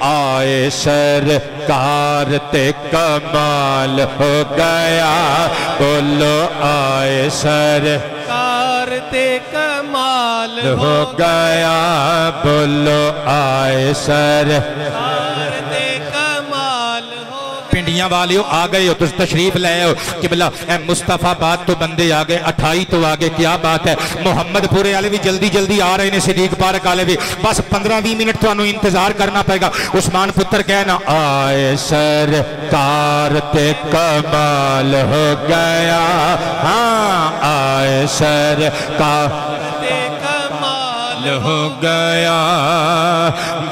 آئے سرکار تے کمال ہو گیا بولو آئے سرکار تے کمال ہو گیا بولو آئے سرکار تے کمال ہو پنڈیاں والیوں آ گئے ہو تشریف لے ہو کہ بلا اے مصطفیٰ بات تو بندے آگئے 28 تو آگئے کیا بات ہے محمد پورے والے بھی جلدی جلدی آ رہے ہیں صدیق پارک والے بھی بس 15-20 منٹ تو انہوں انتظار کرنا پائے گا عثمان پتر کہنا آئے سرکار تے کمال ہو گیا ہاں آئے سرکار تے کمال ہو گیا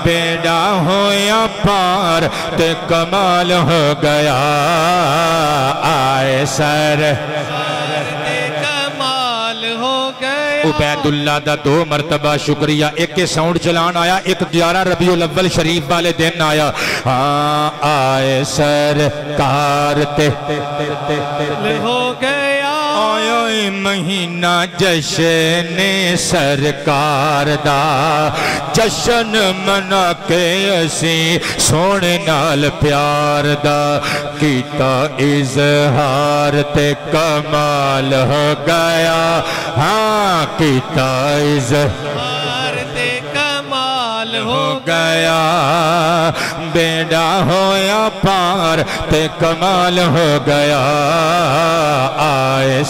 بیڑا ہویا پار تے کمال ہو گیا آئے سرکار تے کمال ہو گیا عبید اللہ دا 2 مرتبہ شکریہ ایک کے ساؤنڈ چلان آیا ایک 11 ربیع الاول شریف والے دن آیا ہاں آئے سرکار تے ہو گیا آیا مہینہ جشن سرکار دا جشن منا کے اسی سونے نال پیار دا کیتا اظہار تے کمال ہو گیا ہاں کیتا اظہار تے کمال ہو گیا بیڑا ہویا پار تے کمال ہو گیا آئے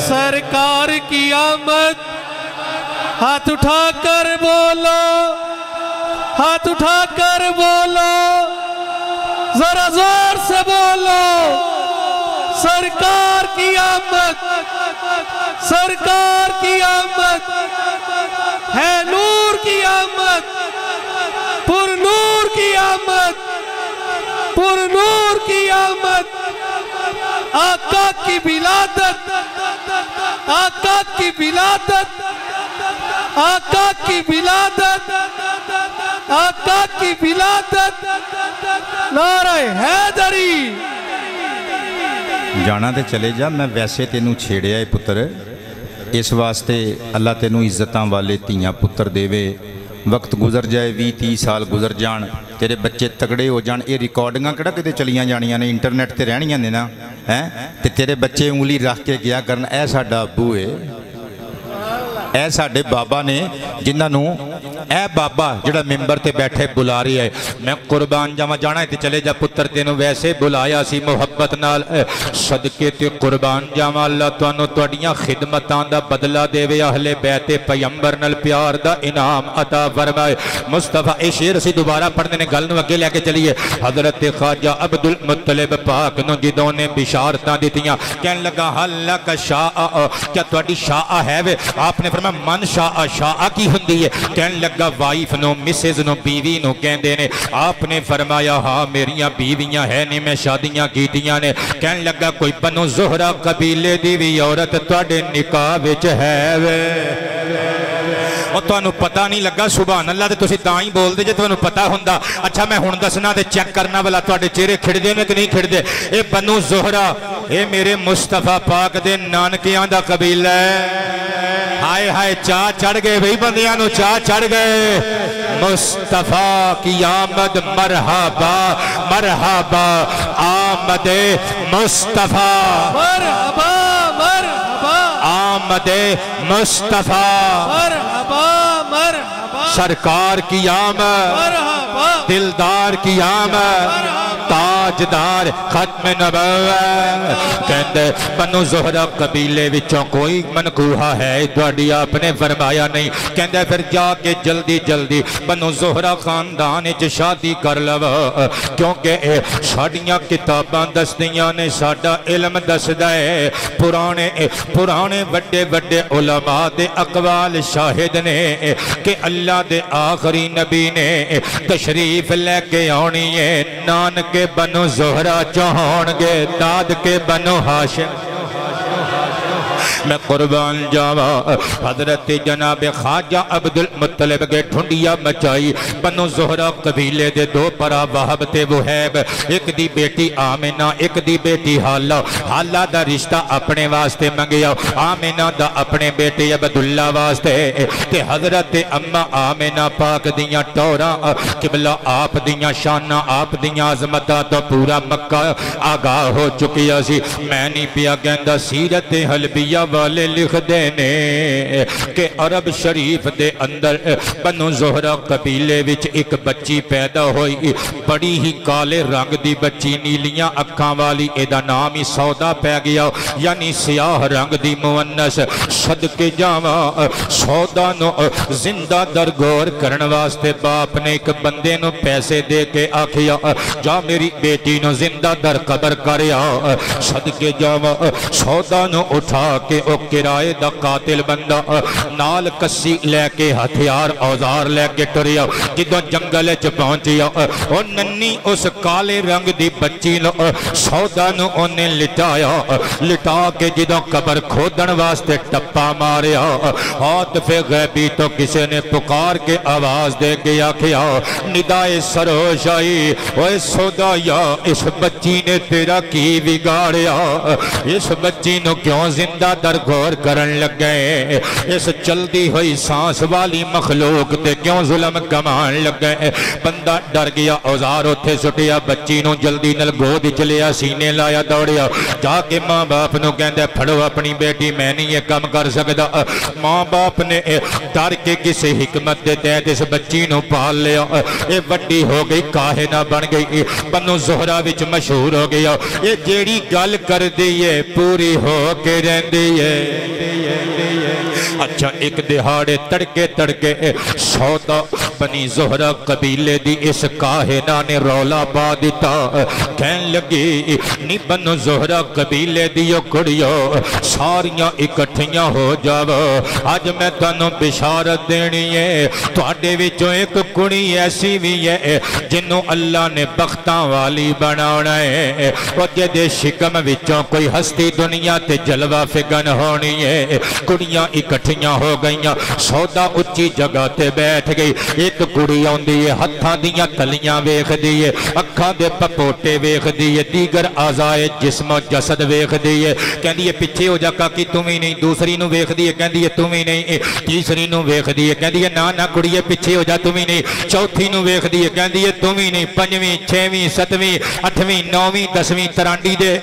سرکار کی آمد ہاتھ اٹھا کر بولو ہاتھ اٹھا کر بولو ذرا زور سے بولو سرکار کی آمد سرکار کی آمد ہے نور کی آمد پر نور کی آمد پر نور کی آمد آقا کی ولادت آقا کی ولادت آقا کی ولادت آقا کی ولادت نعرہ حیدری جانا تے چلے جا میں ویسے تینوں چھیڑیا ہے پتر اس واسطے اللہ تینوں عزتاں والے تیاں پتر دے وے وقت گزر جائے 20-30 سال گزر جان تیرے بچے تگڑے ہو جان یہ ریکارڈنگاں کڑا کتے چلیاں جانیاں نے انٹرنیٹ تے رہنیاں نے نا تے تیرے بچے انگلی رکھ کے گیا کرنا اے ساڈا ابو ہے اے ساڈے بابا نے جنہاں نوں اے بابا جڑا ممبر تے بیٹھے بلا رہی ہے میں قربان جاواں جانا ہے تے چلے جا پتر تینوں ویسے بلایا سی محبت نال صدقے تے قربان جاواں اللہ تانوں تواڈیاں خدمتاں دا بدلہ دیوے اہل بیت پیغمبر نال پیار دا انعام عطا فرمائے مصطفیٰ اے شعر اسی دوبارہ پڑھنے نے گل نوں اگے لے کے چلیے حضرت خواجہ عبدالمطلب پاک نوں جدوں نے بشارتاں دتیاں کہن لگا حلق شاء کیا تواڈی شاء ہے وے آپ نے فرمایا من شاء کی ہوندی ہے کہن لگا وائف نو مسز نو بیوی نو کہندے نے آپ نے فرمایا ہاں میریاں بیویاں ہے نہیں میں شادیاں کیتیاں نے کہن لگا کوئی بنو زہرہ قبیلے دی وی عورت تواڈے نکاح وچ ہے وے اور تانوں پتہ نہیں لگا سبحان اللہ تے تسی تاں ہی بول دے جے تانوں پتہ ہوندا اچھا میں ہن دسنا تے چیک کرنا والا تواڈے چہرے کھڑدے نے کہ نہیں کھڑدے اے بنو زہرہ اے میرے مصطفیٰ پاک دے نانکیاں دا قبیلہ ہے ہائے ہائے چاہ چڑھ گئے بھئی بندیاں نو چاہ چڑھ گئے مصطفیٰ کی آمد مرحبا مرحبا آمد مصطفیٰ مرحبا مرحبا آمد مصطفیٰ مرحبا مرحبا سرکار کی آمد مرحبا دلدار کی آمد تاجدار ختم نبوت کہندے بنو زہرہ قبیلے وچوں کوئی منکوہا ہے دوڑی آپ نے فرمایا نہیں کہندے پھر جا کے جلدی جلدی بنو زہرہ خاندان اچ شادی کر لو کیونکہ ساڑیاں کتاباں دستیاں نے ساڑا علم دس دائے پرانے وڈے وڈے علماء دے اقوال شاہد نے کہ اللہ دے آخری نبی نے تشریف لے کے آنی ہے نان کے بنو زہرہ چہون گے داد کے بنو ہاشم میں قربان جاوا حضرت جناب خواجہ عبدالمطلب کے ٹھنڈیا مچائی بنو زہرہ قبیلے دے دو پرا وہب تے وہیب ایک دی بیٹی آمینہ ایک دی بیٹی حالہ دا رشتہ اپنے واسطے منگیا آمینہ دا اپنے بیٹے عبداللہ واسطے تے حضرت اممہ آمینہ پاک دیاں ٹورا قبلہ آپ دیاں شانہ آپ دیاں عظمتہ تو پورا مکہ آگاہ ہو چکیا سی میں نہیں پیا گیندہ سیرت حلبیہ والے لکھ دینے کہ عرب شریف دے اندر بنو زہرہ قبیلے وچ ایک بچی پیدا ہوئی بڑی ہی کالے رنگ دی بچی نیلیاں اکھاں والی ایدہ نامی سودا پہ گیا یعنی سیاہ رنگ دی مونس صدقے جاواں سودا نو زندہ درگور کرن واسطے باپ نے ایک بندے نو پیسے دے کے آکھیا جا میری بیٹی نو زندہ در قبر کریا صدقے جاواں سودا نو اٹھا کے او کرائے دا قاتل بندہ نال کسی لے کے ہتھیار اوزار لے کے ٹریا جدوں جنگل چ پہنچیا او ننی اس کالے رنگ دی بچی نو سودا نو اونے لٹا کے جدوں قبر کھودن واسطے ٹپا ماریا عاطف غیبی تو کسی نے پکار کے آواز دے کے آکھیا ندائے سروش آئی اوے سودا یا اس بچی نے تیرا کی بگاڑیا اس بچی نو کیوں زندہ در غور کرن لگ گئے اس چلدی ہوئی سانس والی مخلوق تے کیوں ظلم کمان لگ گئے بندہ ڈر گیا اوزار اتھے سٹیا بچی نو جلدی نل گود چلیا سینے لایا دوڑیا جا کے ماں باپ نو کہندے پھڑو اپنی بیٹی میں نہیں یہ کم کر سکتا ماں باپ نے ڈر کے کسی حکمت دے تحت اس بچی نو پال لیا اے وڈی ہو گئی کاہنہ بن گئی بنو زہرہ وچ مشہور ہو گیا یہ جیڑی گل کر دیئے پوری ہو کے رہن دیئے اچھا ایک دہاڑے تڑکے سودا بنی زہرہ قبیلے دی اس کاہنہ نے رولا پا دیتا کہن لگی نی بنو زہرہ قبیلے دیو کڑیو ساریاں اکٹھیاں ہو جاو آج میں تنوں بشارت دینی ہے تو آڈے وچوں ایک کڑی ایسی بھی ہے جنہوں اللہ نے بختاں والی بناونا ہے وجہ دے شکم وچوں کوئی ہستی دنیا تے جلوہ فگن ہونی ہے کڑیاں اکٹھیاں ہو گئیاں سودا اچھی جگہ تے بیٹھ گئی ایک کڑی آن دیئے ہتھاں دیاں تلیاں ویخ دیئے اکھاں دے پپوٹے ویخ دیئے دیگر آزائے جسم و جسد ویخ دیئے کہن دیئے پچھے ہو جا کاکی تمہیں نہیں دوسری نو ویخ دیئے کہن دیئے تمہیں نہیں تیسری نو ویخ دیئے کہن دیئے نا کڑیے پچھے ہو جا تمہیں نہیں چوتھی نو ویخ دیئے کہن دیئے تمہیں نہیں پنجویں چھویں ستویں اٹھویں نویں دسویں ترانڈی دے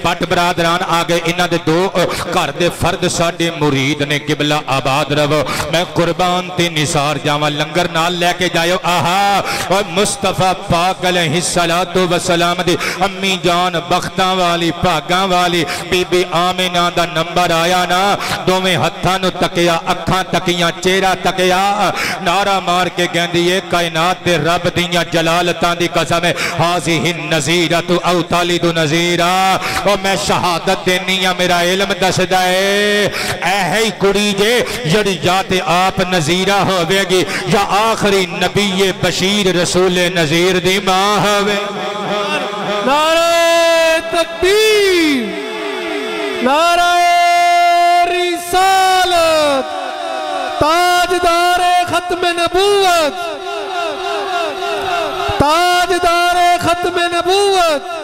پٹ برادران آگئے انہاں دے دو گھر دے فرد ساڑے مرید نے قبلہ آباد رو میں قربان تے نثار جاواں لنگر نال لے کے جائیو آہا اور مصطفیٰ پاک علیہ السلام دے امی جان بختاں والی پاگاں والی بی بی آمینہ دا نمبر آیا نا دو میں ہتھاں نو تکیا اکھاں تکیاں چہرہ تکیا نعرہ مار کے گیندیے کائنات دے رب دیاں جلالتاں دی قسم ہے حاضی النظیرۃ او تالد نظیرہ اور میں شہادت دینیاں میرا علم دس دائے اے ہی کڑی جے جڑ جاتے آپ نظیرہ ہوئے گی یا آخری نبی بشیر رسول نظیر دی ماں ہوئے نعرہ تکبیر نعرہ رسالت تاجدار ختم نبوت تاجدار ختم نبوت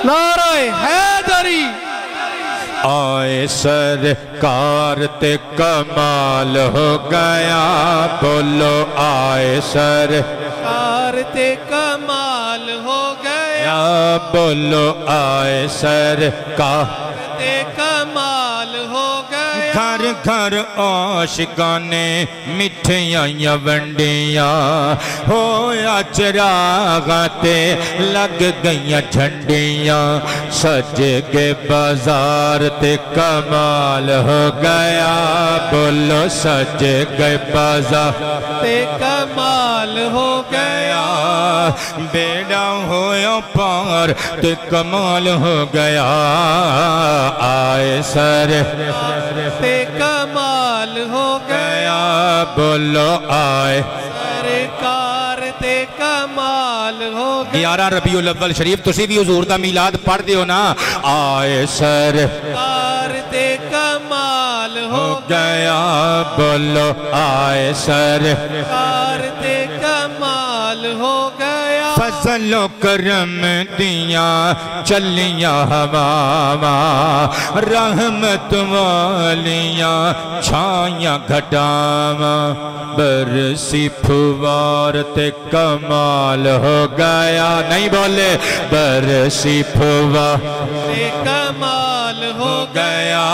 نعرہ حیدری آئے سرکار تے کمال ہو گیا بولو آئے سرکار تے کمال ہو گیا بولو آئے سرکار تے کمال ہو گیا گھر گھر عاشقانے مٹھیاں ونڈیاں ہویا چراغاں تے لگ گئیاں جھنڈیاں سج کے بازار تے کمال ہو گیا بولو سج کے بازار تے کمال ہو گیا بیڑا ہویا پار تے کمال ہو گیا آئے سر تے کمال ہو گیا بولو آئے سرکار تے کمال ہو گیا 11 ربیع الاول شریف تسی بھی حضور دا میلاد پڑھ دیو نا آئے سرکار تے کمال ہو گیا بولو آئے سرکار تے کمال ہو گیا فضل و کرم دیاں چلیاں ہواواں رحمت والیاں چھایاں گھٹاواں برسی پھوار تے کمال ہو گیا نہیں بولے برسی پھوار تے کمال ہو گیا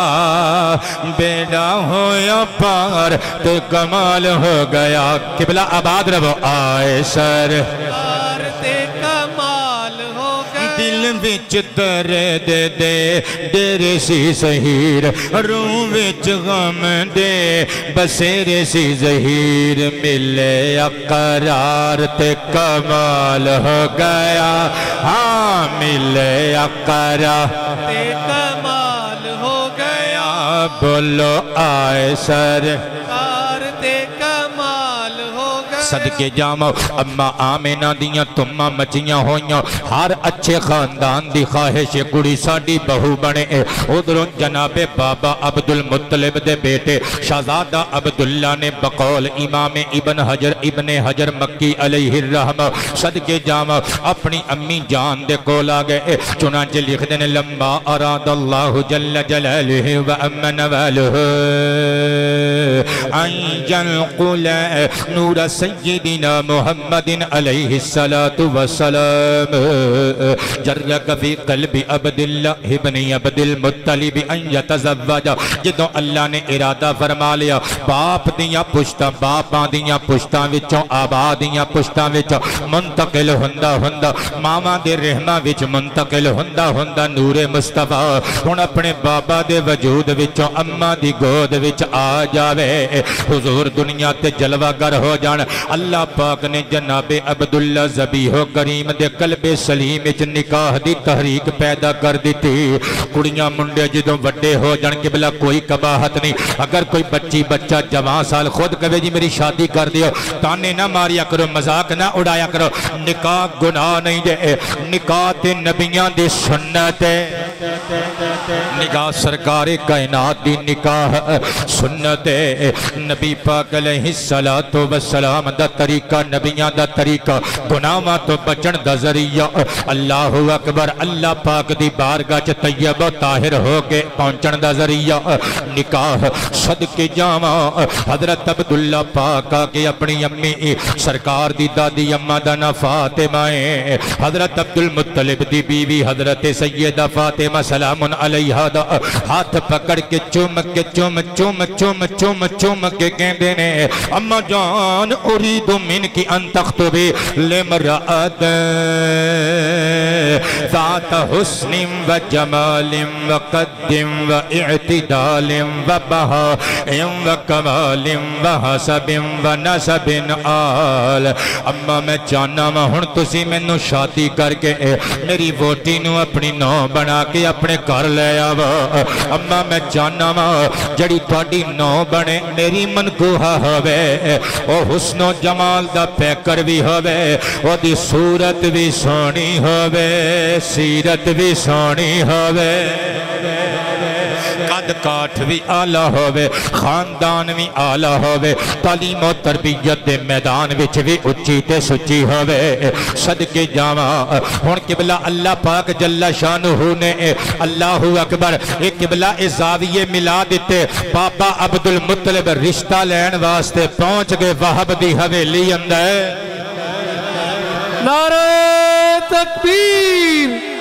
بیڑا ہویا پار تے کمال ہو گیا قبلہ آباد رہو آئے سرکار تے کمال ہو گیا دل وچ درد دے ڈیرے سی زہیر روح وچ غم دے بسیرے سی زہیر ملے اقرار تے کمال ہو گیا ہاں ملے اقرار تے کمال ہو گیا بولو آئے سرکار تے کمال ہو گیا صدقے جامو اما آمینہ دیاں تمہ مچیاں ہویاں ہر اچھے خاندان دی خواہش گڑی ساڑی بہو بنے ادھروں جناب بابا عبدالمطلب دے بیٹے شہزادہ عبداللہ نے بقول امام ابن حجر مکی علیہ الرحمہ صدقے جامو اپنی امی جان دے کول آگئے چنانچہ لکھ دینے لمبا اراد اللہ جل جلالہ و امن والہ ان ينقل نور سيدنا محمد عليه الصلاة والسلام جرك في قلب عبد الله ابن عبد المطلب ان يتزوج جدوں اللہ نے ارادہ فرما لیا باپ دیاں پشتاں باپاں دیاں پشتاں وچوں آبا دیاں پشتاں وچوں منتقل ہوندا ماما دے رحمہ وچ منتقل ہوندا نور مصطفیٰ ہن اپنے بابا دے وجود وچوں اما دی گود وچ آ جاوے حضور دنیا تے جلوہ گر ہو جان اللہ پاک نے جناب عبداللہ زبیح و کریم دے قلب سلیم وچ نکاح دی تحریک پیدا کر دیتی کڑیاں منڈے جدوں وڈے ہو جان قبلہ کوئی قباحت نہیں اگر کوئی بچہ جوان سال خود کہے جی میری شادی کر دیو تانے نہ ماریا کرو مذاق نہ اڑایا کرو نکاح گناہ نہیں دے نکاح تے نبیان دے سنت نکاح سرکار کائنات دی نکاح سنت نبی پاک علیہ السلام دا طریقہ نبیان دا طریقہ گناہاں تو بچن دا ذریعہ اللہ اکبر اللہ پاک دی بارگاہ چ طیب و طاہر ہو کے پہنچن دا ذریعہ نکاح صدقے جاواں حضرت عبداللہ پاک آگے اپنی امی سرکار دی دادی اما دا نا فاطمہ حضرت عبدالمطلب دی بیوی حضرت سیدہ فاطمہ سلام علیہا دا ہاتھ پکڑ کے چوم کے کہندے نے اما جان اريد منك ان تخطبي لامرأة ذات حسن وجمال وقد واعتدال وبهاء وكمال وحسب ونسب آل اما میں چاہنا ہن تسی مینوں شادی کر کے میری ووٹی نو اپنی نو بنا کے اپنے گھر لے آوا اما میں چاہنا جڑی تہاڈی نو بنے میری منکوہا ہوے او حسن و جمال دا پیکر بھی ہوے او دی صورت بھی سونی ہوے سیرت بھی سونی ہوے قد کاٹھ بھی آلہ ہوے خاندان بھی آلہ ہوے تعلیم و تربیت دے میدان وچ بھی اچھی تے سچی ہوے صدقے جاواں ہن قبلہ اللہ پاک جل شانہ نے اللہ اکبر ایک قبلہ اس زاویے ملا دیتے بابا عبدالمطلب رشتہ لین واسطے پہنچ گئے وہب دی حویلی اندر نعرہ تکبیر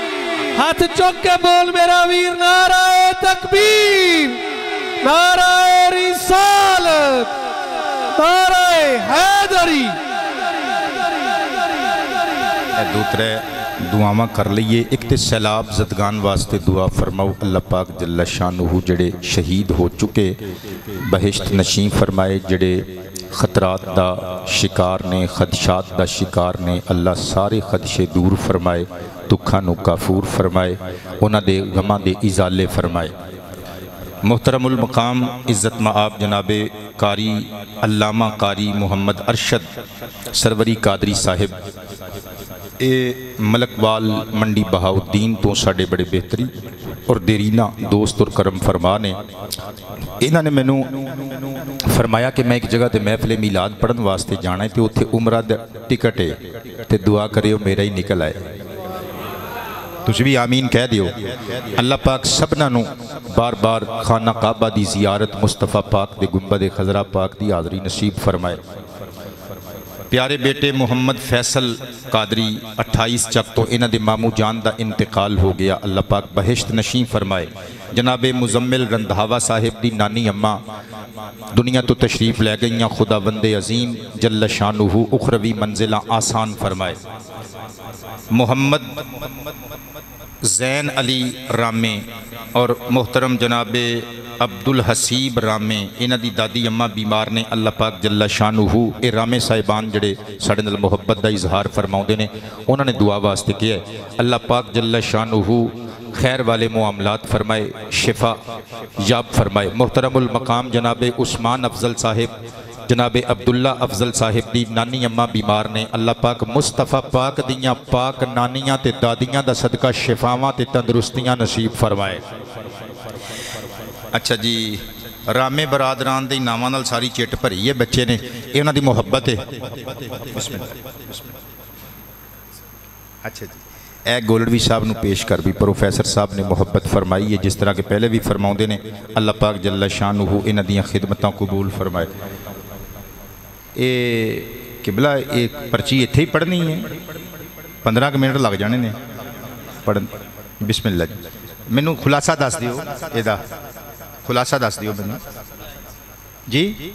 ہاتھ چوک کے بول میرا ویر نعرہ تکبیر نعرہ رسالت، نعرہ حیدری۔ دوترے دعاواں کر لئیے، ایک تے سیلاب زدگان واسطے دعا فرماؤ، اللہ پاک جل شانہ جڑے شہید ہو چکے بہشت نشین فرمائے، جڑے خطرات دا شکار نے، خدشات دا شکار نے، اللہ سارے خدشے دور فرمائے، دکھاں نو کافور فرمائے، انہاں دے غماں دے ازالے فرمائے۔ محترم المقام عزت مآب جناب قاری علامہ قاری محمد ارشد سروری قادری صاحب اے ملکوال منڈی بہاؤدین تو ساڑے بڑے بہتری اور دیرینہ دوست اور کرم فرما نے، انہوں نے میں نو فرمایا کہ میں ایک جگہ تے محفل میلاد پڑھن واسطے جانا ہے تے اتھے عمرہ ٹکٹ ہے تے دعا کرے ہو میرا ہی نکل آئے۔ تجھ بھی آمین کہہ دیو۔ اللہ پاک سبنا نو بار بار خانہ کعبہ دی زیارت، مصطفیٰ پاک دے گنبد خضرہ پاک دی حاضری نصیب فرمائے۔ پیارے بیٹے محمد فیصل قادری 28 چک تو انہ دے مامو جان دا انتقال ہو گیا، اللہ پاک بہشت نشین فرمائے۔ جناب مزمل رندھاوا صاحب دی نانی اماں دنیا تو تشریف لے گئیاں، خدا وند عظیم جل شانہ اخروی منزلہ آسان فرمائے۔ محمد زین علی رامے اور محترم جناب عبدالحسیب رامے انہ دی دادی اماں بیمار نے، اللہ پاک جل شانہ اے رامے صاحبان جڑے ساڑے نال محبت دا اظہار فرماؤں دے نے، انہوں نے دعا واسطے کیا ہے، اللہ پاک جل شانہ خیر والے معاملات فرمائے، شفا یاب فرمائے۔ محترم المقام جناب عثمان افضل صاحب، جناب عبداللہ افضل صاحب دی نانی اماں بیمار نے، اللہ پاک مصطفیٰ پاک دیاں پاک نانیاں تے دادیاں دا صدقہ شفاواں تے تندرستیاں نصیب فرمائے۔ اچھا جی، رامے برادران دے ناماں نال ساری چٹ بھری ہے بچے نے، یہ انہاں دی محبت ہے۔ بسم اللہ۔ اچھا جی، اے گولڈوی صاحب نو پیش کر بھی پروفیسر صاحب نے محبت فرمائی ہے، جس طرح کے پہلے بھی فرماؤں دے نے، اللہ پاک جل شانہ انہاں دیاں خدمتاں قبول فرمائے۔ اے قبلہ ایک پرچی اتھے ہی پڑھنی ہے، 15 منٹ لگ جانے نے پڑھن۔ بسم اللہ جی، میں نو خلاصہ دس دیو، ایدہ خلاصہ دس دیو میں نو جی۔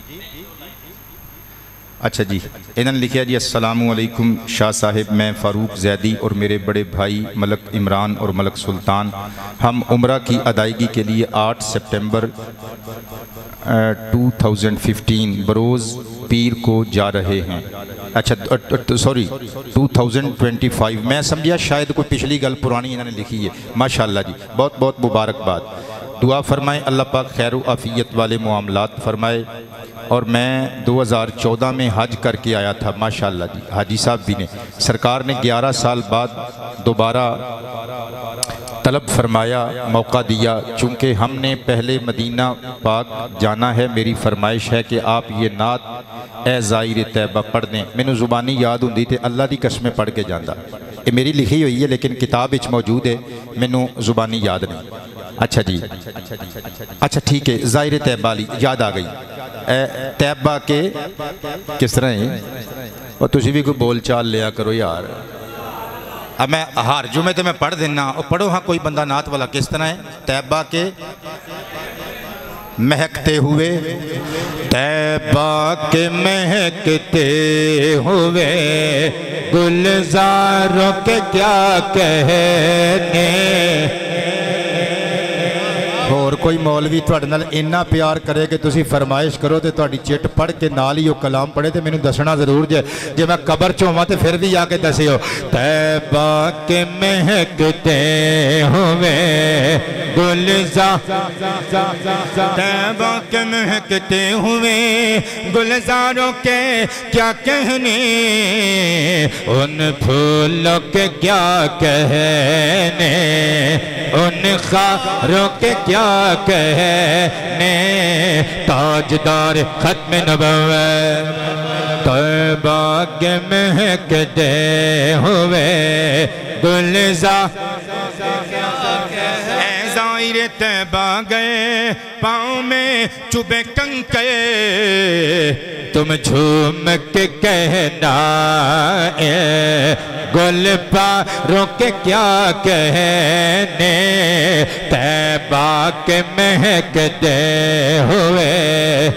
اچھا جی، انہوں نے لکھیا جی، السلام علیکم شاہ صاحب، میں فاروق زیدی اور میرے بڑے بھائی ملک عمران اور ملک سلطان ہم عمرہ کی ادائیگی کے لیے 8 سپٹمبر 2015 بروز پیر کو جا رہے ہیں۔ اچھا سوری 2025، میں سمجھیا شاید کوئی پچھلی گل پرانی انہوں نے لکھی ہے۔ ماشاءاللہ جی، بہت بہت مبارکباد، دعا فرمائیں، اللہ پاک خیر و عافیت والے معاملات فرمائے۔ اور میں 2014 میں حج کر کے آیا تھا، ماشاءاللہ جی، حاجی صاحب بھی نے، سرکار نے 11 سال بعد دوبارہ طلب فرمایا، موقع دیا، چونکہ ہم نے پہلے مدینہ پاک جانا ہے، میری فرمائش ہے کہ آپ یہ نعت اے زائر طیبہ پڑھ دیں۔ میں نے زبانی یاد ہوندی تھے، اللہ دی قسمیں پڑھ کے جاندہ، یہ میری لکھی ہوئی ہے لیکن کتاب اچ موجود ہے، میں نے زبانی یاد نہیں۔ اچھا جی، اچھا ٹھیک ہے، زائر طیبہ یاد آ گئی۔ طیبہ کے کس طرح ہیں، اور تجھے بھی کوئی بول چال لیا کرو یار۔ اب میں ہر جمعے تے میں پڑھ دینا، اور پڑھو ہاں کوئی بندہ نعت والا کس طرح ہے۔ طیبہ کے مہکتے ہوئے، طیبہ کے مہکتے ہوئے گلزاروں کے کیا کہنے، اور کوئی مولوی تھوڑے نال اتنا پیار کرے کہ تسی فرمائش کرو تے تھوڑی چٹ پڑھ کے نال ہی وہ کلام پڑھے تے میں نے دسنا ضرور جے میں قبر چوہاں تے پھر بھی آ کے دسے ہو۔ طیبہ کے مہکتے ہوئے گلزار، طیبہ کے مہکتے ہوئے گلزاروں کے کیا کہنے، ان پھولوں کے کیا کہنے، ان خاروں کے کیا کہنے، تاجدار ختم نبوت طیبہ کے مہکتے ہوئے گلزار، اے زائر طیبہ گئے پاؤں میں چوبے کنکے، تم جھوم کے کہنا اے گل پاروں کے کیا کہنے طیبہ کے مہکتے ہوئے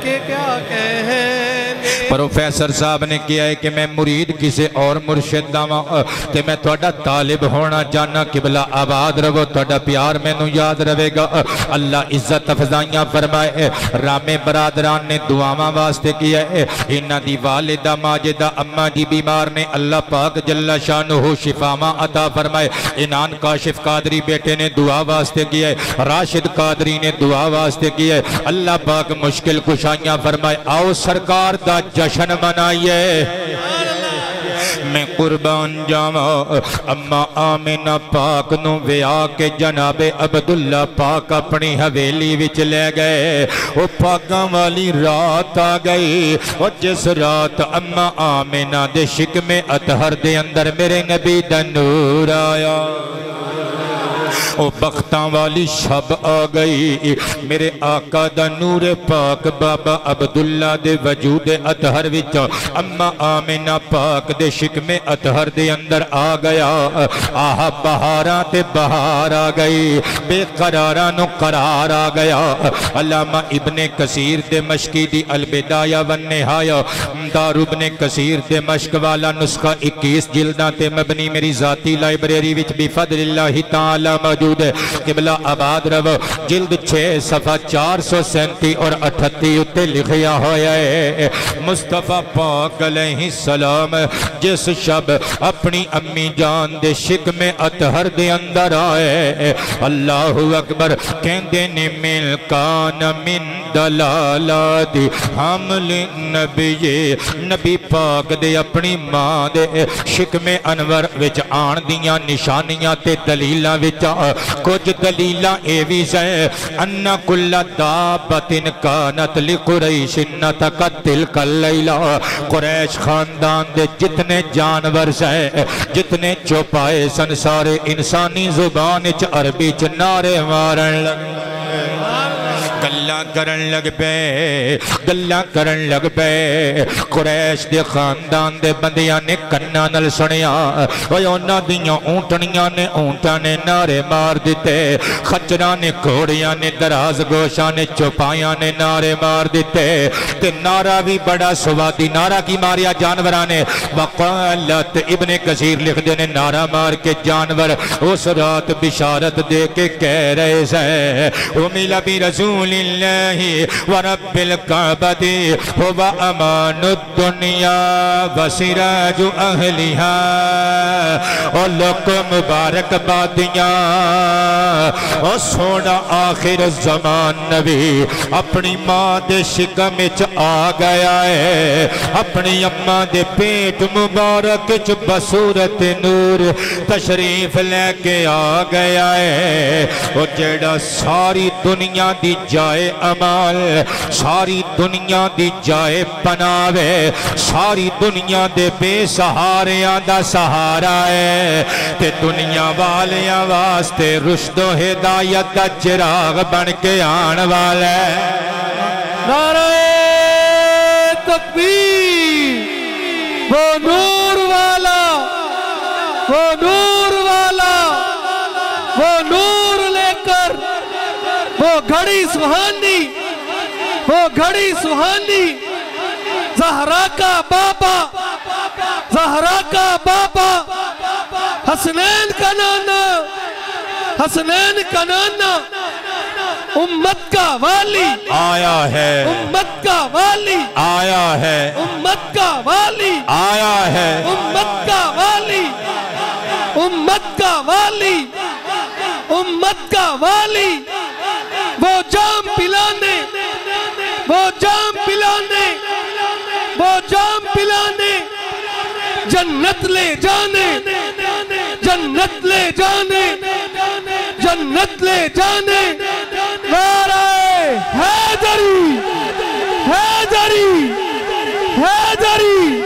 کے کیا کہنے پروفیسر صاحب نے کیا ہے کہ میں مرید کسے اور مرشد داواں تے میں تھوڑا طالب ہونا جانا قبلہ آباد رہو تھوڑا پیار میں نو یاد رہے گا اللہ عزت افضائیاں فرمائے رام برادران نے دعاواں واسطے کیا ہے انہاں دی والدہ ماجدہ اماں دی بیمار نے اللہ پاک جل شانہ شفاواں عطا فرمائے انان کاشف قادری بیٹے نے دعا واسطے کیا ہے راشد قادری نے دعا واسطے کیا ہے اللہ پاک مشکل کشائیاں فرمائے آؤ سرکار دا جشن منائیے میں قربان جاواں اما آمینہ پاک نو ویا کے جناب عبداللہ پاک اپنی حویلی وچ لے گئے وہ پاکاں والی رات آ گئی اور جس رات اما آمینہ دے شکم اطہر دے اندر میرے نبی دا نور آیا او بختاں والی شب آ گئی میرے آقا دا نور پاک بابا عبداللہ دے وجود اطہر وچ اما آمینہ پاک دے شکم اطہر دے اندر آ گیا آہا بہاراں تے بہار آ گئی بے قراراں نو قرار آ گیا علامہ ابن کثیر دے مشکی دی البدایہ والنہایہ دار ابن کثیر دے مشک والا نسخہ 21 جلداں تے مبنی میری ذاتی لائبریری وچ بفضل اللہ تعالی موجود ہے قبلہ آباد رو جلد 6 صفحہ 437 اور 38 اتے لکھیا ہویا ہے مصطفیٰ پاک علیہ السلام جس شب اپنی امی جان دے شکم اطہر دے اندر آئے اللہ اکبر کہندے نے ملکان من دلالات حمل نبی پاک دے اپنی ماں دے شکم انور وچ آن دیاں نشانیاں تے دلیلاں وچ کچھ دلیلاں ایویز ہے انہ کل دابت کانت لقریش نتقتل کلیلہ قریش خاندان دے جتنے جانور سے جتنے چوپائے سنسارے انسانی زبان چ عربی چ نعرے مارن لگ گلہ کرن لگ پے گلہ کرن لگ پے قریش دے خاندان دے بندیاں نے کنہ نل سنیا ویونا دیاں اونٹنیاں نے اونٹاں نے نعرے مار دیتے خچران نے گھوڑیاں نے دراز گوشاں نے چوپایاں نے نعرے مار دیتے تے نعرہ بھی بڑا سوادی نعرہ کی ماریا جانوران نے وقالت ابن کثیر لکھ دینے نعرہ مار کے جانور اس رات بشارت دے کے کہہ رہے سے امیل بی رسول اللہ ورب القعبتی ہوا امان الدنیا وسراج اہلیہا اور لوگوں مبارک بادیاں اور سونا آخر زمان نبی اپنی ماں دے شکم چ آ گیا ہے اپنی اماں دے پیٹ مبارک چ بصورت نور تشریف لے کے آ گیا ہے اور جڑا ساری دنیا دی جائے عمال ساری دنیا دی جائے پناوے ساری دنیا دے بے سہاریاں دا سہارا ہے تے دنیا والیاں واسطے رشد و ہدایت دا چراغ بن کے آن والا ہے نعرہ تکبیر وہ نور والا وہ نور والا وہ نور لے کر وہ گھڑی سہانی وہ گھڑی سہانی زہرا کا بابا زہرا کا بابا حسنین کا نانا حسنین کا نانا امت کا والی آیا ہے امت کا والی آیا ہے امت کا والی آیا ہے امت کا والی امت کا والی امت کا والی وہ جام پلانے وہ جام پلانے وہ جام پلانے جنت لے جانے جنت لے جانے جنت لے جانے نعرہ حیدری حیدری حیدری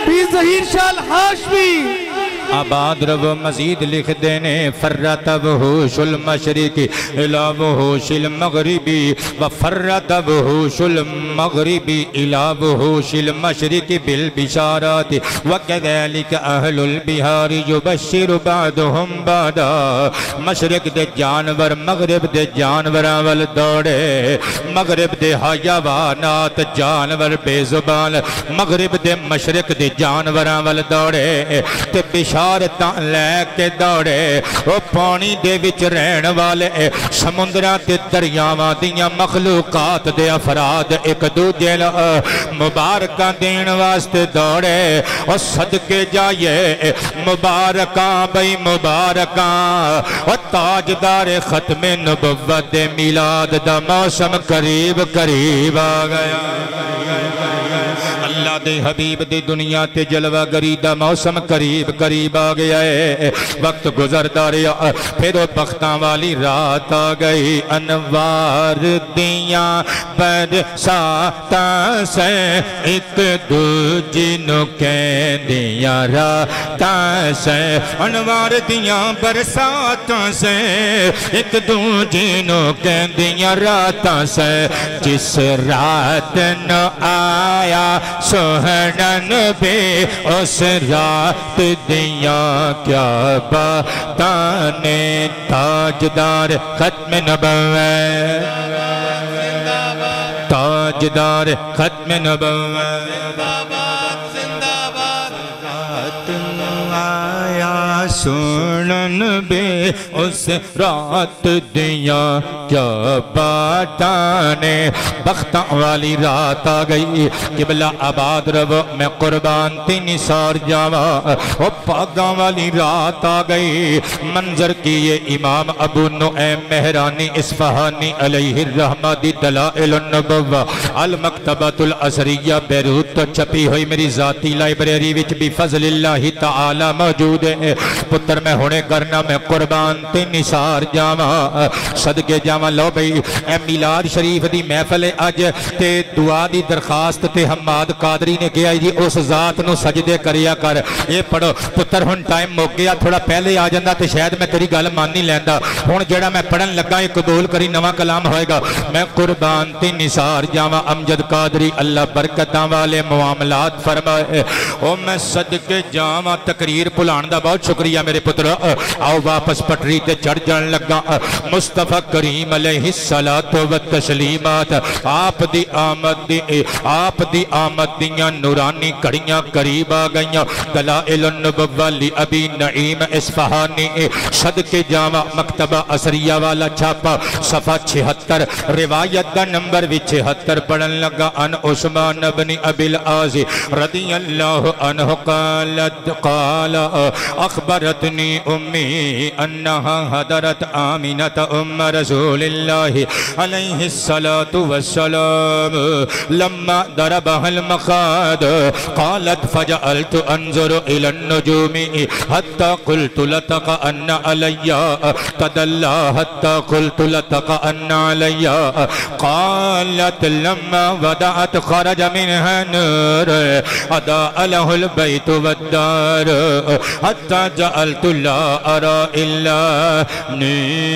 بی ظہیر شاہ الحاشمی آباد رو مزید لکھ دینے فرت وحوش المشرق الى وحوش المغربی وفرت وحوش المغربی الى وحوش المشرق بالبشارات وكذلك اہل البحار یبشر بعضهم بعضا مشرق دے جانور مغرب دے جانوراں ول دوڑے مغرب دے حیوانات جانور بے زبان مغرب دے مشرق دے جانوراں ول دوڑے تے بشارتاں لے کے دوڑے او پانی دے وچ رہن والے سمندراں تے دریاواں دیاں مخلوقات دے افراد ایک دوجے مبارکاں دین واسطے دوڑے او صدقے جائیے مبارکاں بھئی مبارکاں او تاجدار ختم نبوت میلاد دا موسم قریب قریب آ گیا اللہ دے حبیب دی دنیا تے جلوہ گری دا موسم قریب قریب آ گیا ہے وقت گزردا رہیا پھر بختاں والی رات آ گئی انوار دیاں برساتاں سے ایک دوجے نو کہندیاں راتاں سے انوار دیاں برساتاں سے ایک دوجے نو کہندیاں راتاں سے جس رات نو آیا سہنن بے اس رات دیاں کیا باتانے تاجدار ختم نبوت تاجدار ختم نبوت آیا سنن بے اس رات دیاں کیا باتانے بختاں والی رات آ گئی قبلہ آباد رو میں قربان تی نثار جاوا او پاگاں والی رات آ گئی منظر کیے امام ابو نعیم مہرانی اصفہانی علیہ الرحمہ دی دلائل النبوہ المکتبۃ الازہریہ بیروت تو چھپی ہوئی میری ذاتی لائبریری وچ بھی فضل اللہ تعالی موجود ہے پتر میں ہونے کرنا میں قربان تے نثار جاواں صدقے جاواں لو بھئی اے میلاد شریف دی محفل اج تے دعا دی درخواست تے حماد قادری نے کیا جی اس ذات نو سجدے کریا کر یہ پڑھو پتر ہن ٹائم مک گیا تھوڑا پہلے آ جاندہ تے شاید میں تیری گل مان نہیں لیندا ہن جڑا میں پڑھن لگا یہ قبول کری نواں کلام ہوئے گا میں قربان تے نثار جاواں امجد قادری اللہ برکتاں والے معاملات فرمائے او میں صدقے جاواں تقریر پلان دا بہت شکریہ میرے پتر آؤ واپس پٹری تے چڑھ جان لگا مصطفیٰ کریم علیہ الصلاۃ والتسلیمات آپ دی آمد دیاں نورانی کڑیاں قریب آ گئیاں دلائل النبوہ لی ابی نعیم اصفہانی صدقے جاواں مکتبہ اثریہ والا چھاپا صفحہ 76 روایت دا نمبر بھی 76 پڑھن لگا ان عثمان بن ابی العاص رضی اللہ عنہ قال اخبرتنی امی انہا حضرت آمینت ام رسول اللہ علیہ السلام لما ضربها المخاد قالت فجعلت انظر الى النجوم حتى قلت لتقأن علي تدلى حتى قلت لتقأن علي قالت لما ودعت خرج منها نور أضاء له البيت والدار حتى جعلت لا أرى إلا نيرا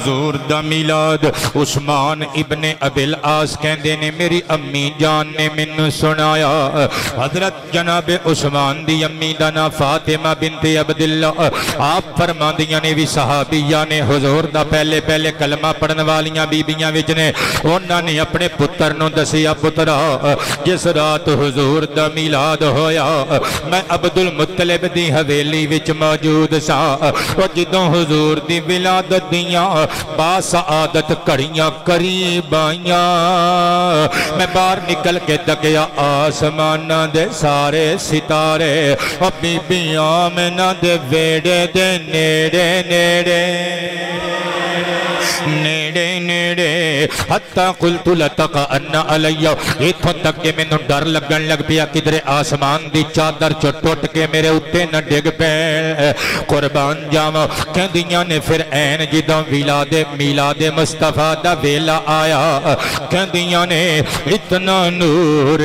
حضور دا میلاد عثمان ابن ابی العاص کہندے نے میری امی جان نے من سنایا حضرت جناب عثمان دی امی دا نا فاطمہ بنت عبداللہ آپ فرماندیاں نے بھی صحابیہ نے حضور دا پہلے کلمہ پڑھن والیاں بیبیاں وچ نے انہاں نے اپنے پتر نو دسیا پترا جس رات حضور دا میلاد ہویا میں عبدالمطلب دی حویلی وچ موجود سا اور جدوں حضور دی ولادت دیاں با سعادت کڑیاں قریب آئیاں میں باہر نکل کے دکیا آسمانہ دے سارے ستارے اور بی بی آمنہ دے ویڑے دے نیڑے نیڑے نیڑے نیڑے نیڑے حتی قلت لتقعن علی ایتھوں تک کہ میں ڈر لگن لگ پیا کدھر آسمان دی چادر چو ٹوٹ کے میرے اتے نہ ڈگ پے قربان جاواں کہندیاں نے پھر این جدوں میلاد مصطفیٰ دا ویلا آیا کہندیاں نے اتنا نور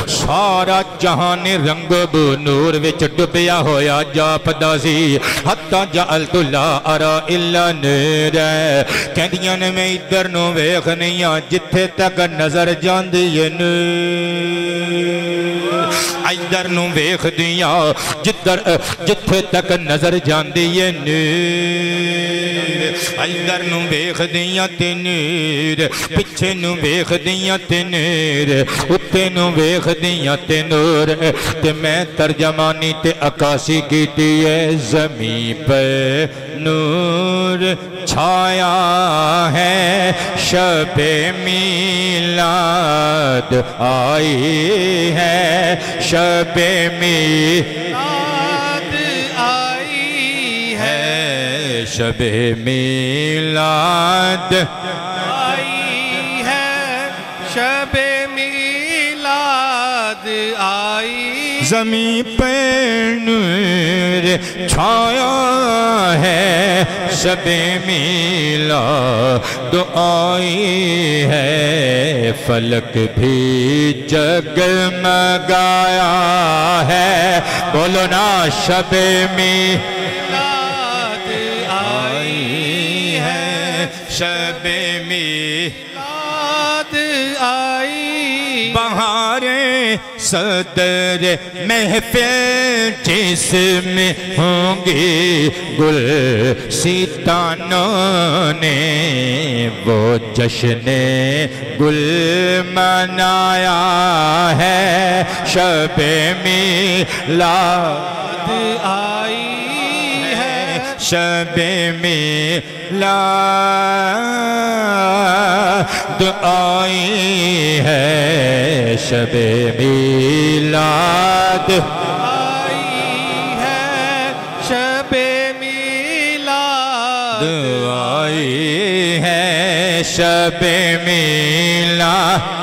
سارا جہان رنگ بو نور وچ ڈبیا ہویا جاپدا سی حتی جعلت لا ارا الا نور کہندیاں نے میں ادھر نو ویکھ نہیں ہاں جتھے تک نظر جاندی ہے ادھر نو ویکھ دیاں جتھے تک نظر جاندی ہے ادھر نو ویکھ دیاں تے نور پچھے نو ویکھ دیاں تے نور اتے نو ویکھ دیاں تے نور تے میں ترجمانی تے عکاسی کیتی ہے زمین پہ نور چھایا ہے شب میلاد آئی ہے شب میلاد آئی ہے شب میلاد آئی ہے شب میلاد آئی زمین پہ نور چھایا ہے شب میلاد آئی ہے فلک بھی جگمگایا ہے بولو نا شب میلاد آئی ہے شب میلاد آئی بہاریں صدر محفل جس میں ہوں گی گل سیتانوں نے وہ جشن گل منایا ہے شب میلاد آئی ہے شب میلاد آئی ہے شب میلاد آئی ہے شب میلاد آئی ہے شب میلاد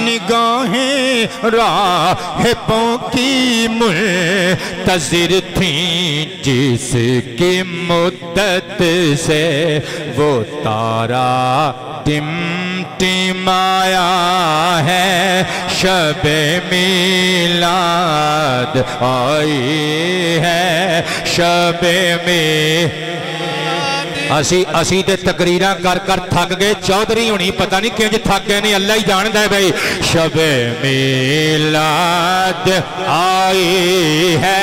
نگاہیں راہبوں کی منتظر تھیں جس کی مدت سے وہ تارا ٹمٹمایا ہے شب میلاد آئی ہے شب میلاد اسی تے تقریراں کر کر تھک گئے چودھری ہونی پتہ نہیں کیوں جی تھک گئے نہیں اللہ ہی جاندا ہے بھائی شب میلاد آئی ہے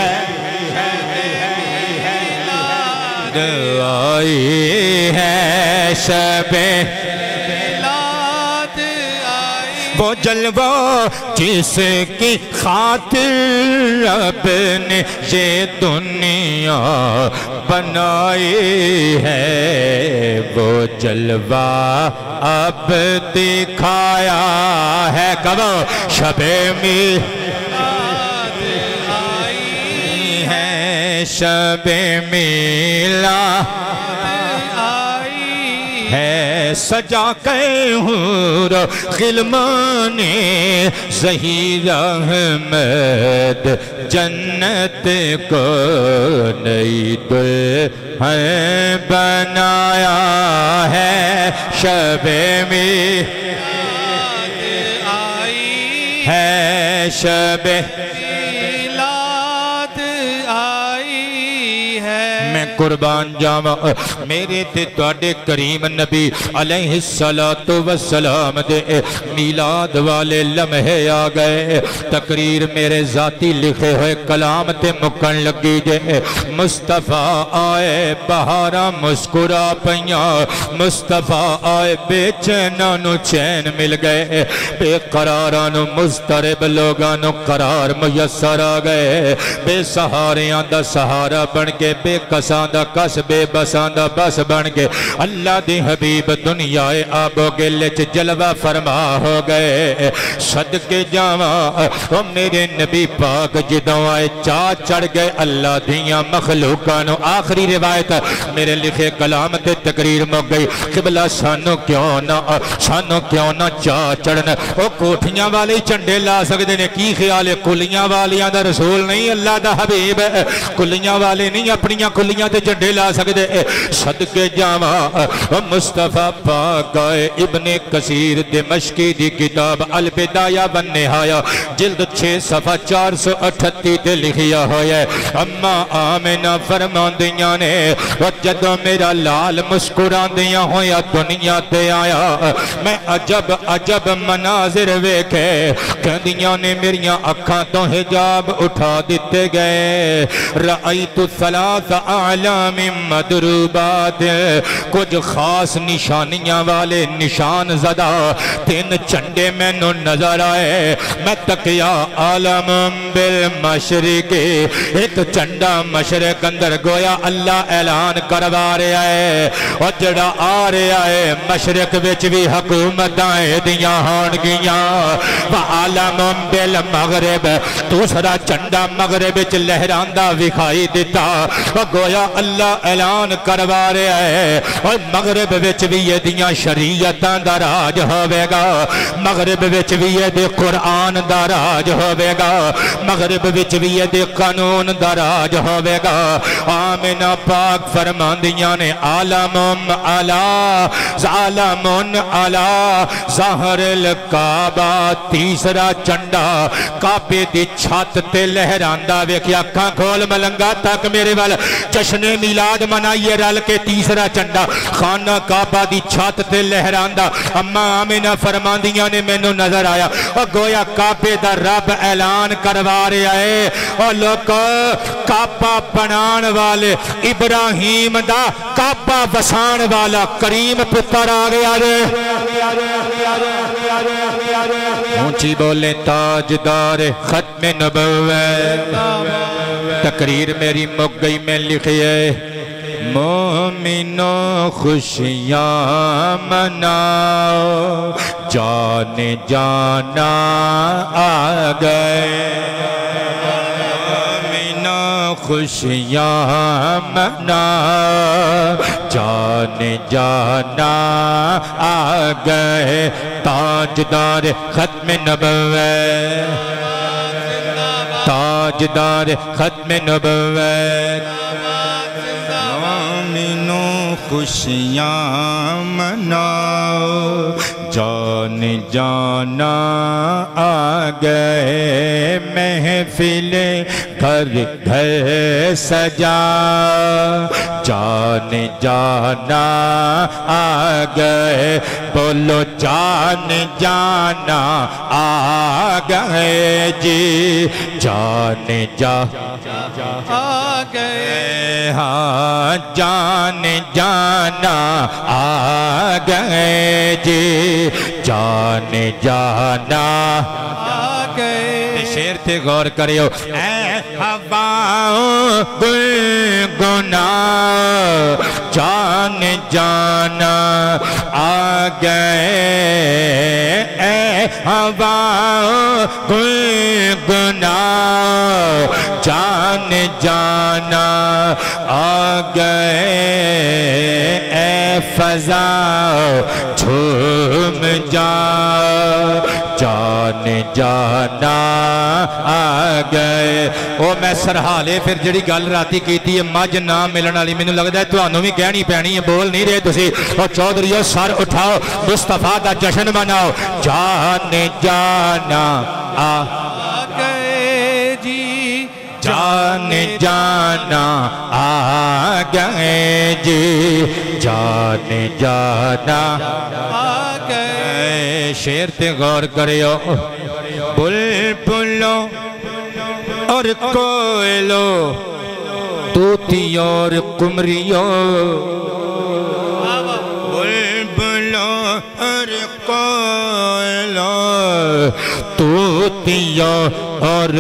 آئی ہے شب میلاد آئی وہ جلوہ جس کی خاطر رب نے یہ دنیا بنائی ہے وہ جلوہ اب دکھایا ہے کب شب میلاد آئی ہے شب میلاد آئی ہے سجا کے حور غلمان ظہیر احمد جنت کو نئی دلہن بنایا ہے شب میلاد آئی ہے شب میلاد آئی ہے میں قربان جاواں میرے تے تواڈے کریم نبی علیہ السلام دے میلاد والے لمحے آ گئے تقریر میرے ذاتی لکھے ہوئے کلام تے مکن لگی جے مصطفیٰ آئے بہاراں مسکرا پیاں مصطفیٰ آئے بے چیناں نو چین مل گئے بے قراراں نو مضطرب لوگاں نو قرار میسر آ گئے بے سہاریاں دا سہارا بن کے بے کساں لوکاں دا کس بے بساں دا بس بن کے اللہ دی حبیب دنیا آب و گل وچ جلوہ فرما ہو گئے صدقے جاواں او میرے نبی پاک جدوں آئے چاہ چڑھ گئے اللہ دیاں مخلوقاں نو آخری روایت میرے لکھے کلام تے تقریر مک گئی قبلہ سانو کیوں نہ چاہ چڑھنا او کوٹھیاں والے چنڈے لا سکتے نے کی خیال ہے کلیاں والیاں دا رسول نہیں اللہ دا حبیب ہے کلیاں والے نہیں اپنیاں کلیاں تے چنڈے لا سکتے صدقے جاواں مصطفیٰ پاک آئے ابن کثیر دمشقی دی کتاب البدایہ والنہایہ جلد 6 صفحہ 438 تے لکھیا ہویا ہے اما آمنہ فرماندیاں نے جدو میرا لال مسکران دیاں ہویا دنیا تے آیا میں عجب مناظر ویکھے کہندیاں نے میریاں اکھاں تو حجاب اٹھا دیتے گئے رأیت 3 اعلام مدروبات کچھ خاص نشانیاں والے نشان زدہ 3 چنڈے میں نو نظر آئے میں تکیا عالم بالمشرق ایک چنڈا مشرق اندر گویا اللہ اعلان کروا رہا ہے اور جڑا آ رہا ہے مشرق وچ بھی حکومت آئے دیاں ہون گیاں وعالم بالمغرب دوسرا چنڈا مغرب وچ لہراندہ وکھائی دیتا اور گویا اللہ اعلان کروا رہا ہے اور مغرب وچ بھی یہ دیاں شریعتاں دا راج ہوئے گا مغرب وچ بھی یہ دے قرآن دا راج ہوئے گا مغرب وچ بھی یہ دے قانون دا راج ہوئے گا آمنہ پاک فرماندیاں نے عالمم علا ظاہر الکعبہ تیسرا چنڈا کعبے دی چھت تے لہراندہ ویکھیا اکھاں کھول ملنگا تک میرے وال جشن میلاد منائیے رل کے تیسرا چنڈا خانہ کعبہ دی چھت تے لہراندہ اما آمنہ فرماندیاں نے میں نو نظر آیا اور گویا کعبے دا رب اعلان کروا رہا ہے اور لوگ کعبہ بنان والے ابراہیم دا کعبہ وسان والا کریم پتر آ گیا اونچی بولے تاجدار ختم نبوت تقریر میری مک گئی میں لکھئے مومنوں خوشیاں مناؤ جان جانا آ گئے مومنوں خوشیاں مناؤ جان جانا آ گئے تاجدار ختم نبوت تاجدار ختم نبوت مومنوں خوشیاں مناؤ جان جانا آ گئے محفل گھر گھر سجا جان جانا آ گئے بولو جان جانا آ گئے جی جان آ گئے ہاں جان جانا آ گئے جی جان جانا آ گئے شیر تے غور کریو اے ہواؤں گنگنا جان جانا آ گئے اے ہواؤں گنگنا جان جانا آ گئے اے فضا جھوم جا جان جانا آ گئے او میں سرحالے پھر جڑی گل راتی کیتی ہے مجھ نام ملن والی مینوں لگدا ہے تانوں بھی کہنی پینی ہے بول نہیں رہے تسی او چودھریو سر اٹھاؤ مصطفیٰ دا جشن مناؤ جان جانا آ گئے جی جان جانا آ گئے جی جان جانا آ گئے شیر تے غور کریو بلبلوں اور کوئلوں طوطیوں اور قمریوں بلبلوں اور کوئلوں طوطیوں اور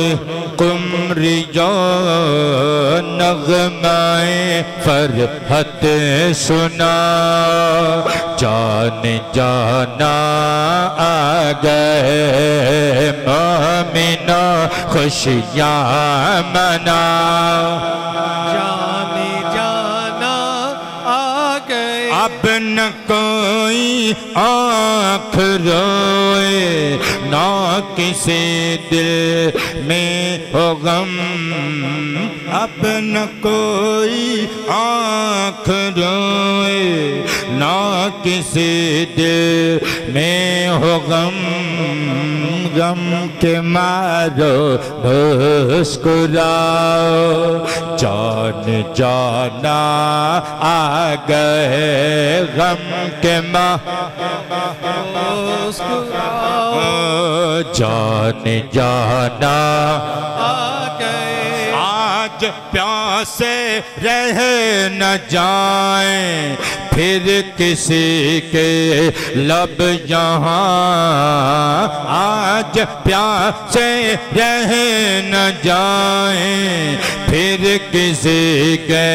قمریوں نغمائے فرحت سنا جان جانا آ گئے مومنو خوشیاں منا جانے جانا آ گئے اب نہ کوئی آنکھ روئے نہ کسی دل میں ہو غم اب نہ کوئی آنکھ روئے نہ کسی دل میں ہو غم غم کے مارو مسکراؤ جان جانا آ گئے غم کے جان جانا آ گئے آج پیاسے رہ نہ جائیں پھر کسی کے لب یہاں آج پیاسے رہ نہ جائیں پھر کسی کے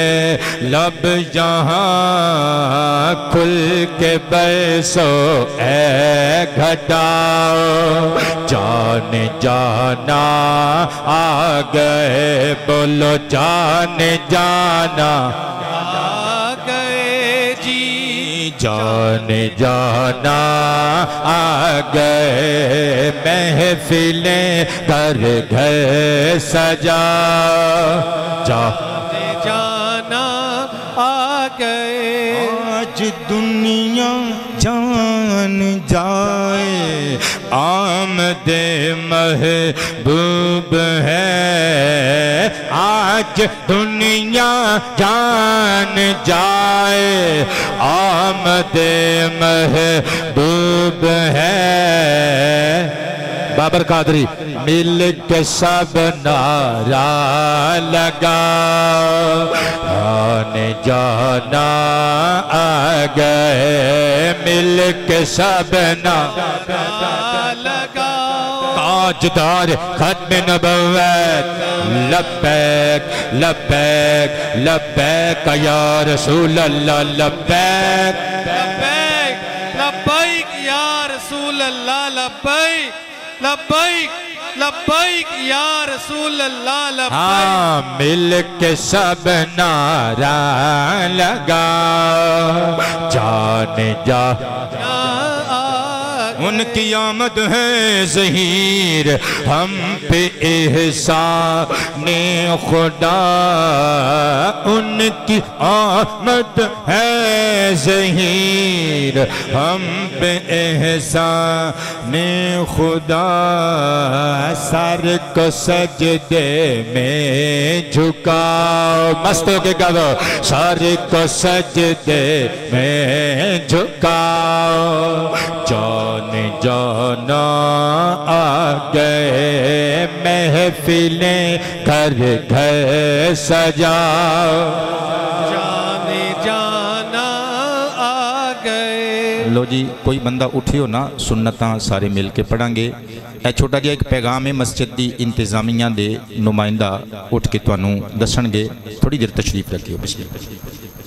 لب یہاں کھل کے برسو اے گھٹاؤ جان جانا آ گئے بولو جان جانا آ گئے جی جان جانا آ گئے محفلیں گھر گھر سجا جانے جانا آ گئے آج دنیا جان جائے آمد محبوب ہے آج دنیا جان جائے آمد محبوب ہے بابر قادری مل کے سب نعرہ لگا آنے جانا آ گئے مل کے سب نعرہ لگا تاجدار ختم نبوت لبیک لبیک لبیک یا رسول اللہ لبیک لبیک لبیک یا رسول اللہ لبیک لبیک لبیک یا رسول اللہ لبیک ہاں مل کے سب نعرہ لگا جان جانا ان کی آمد ہے ظہیر ہم پہ احسان خدا ان کی آمد ہے ظہیر ہم پہ احسان خدا سر کو سجدے میں جھکاؤ مست ہو کے کہو سر کو سجدے میں جھکاؤ جان جانا آ گئے محفلیں گھر گھر سجاؤ جانے جانا آ گئے لو جی کوئی بندہ اٹھیو نا سنتاں سارے مل کے پڑھیں گے اے چھوٹا جہا ایک پیغام ہے مسجد دی انتظامیہ دے نمائندہ اٹھ کے تانوں دسن گے تھوڑی دیر تشریف رکھیو بسم اللہ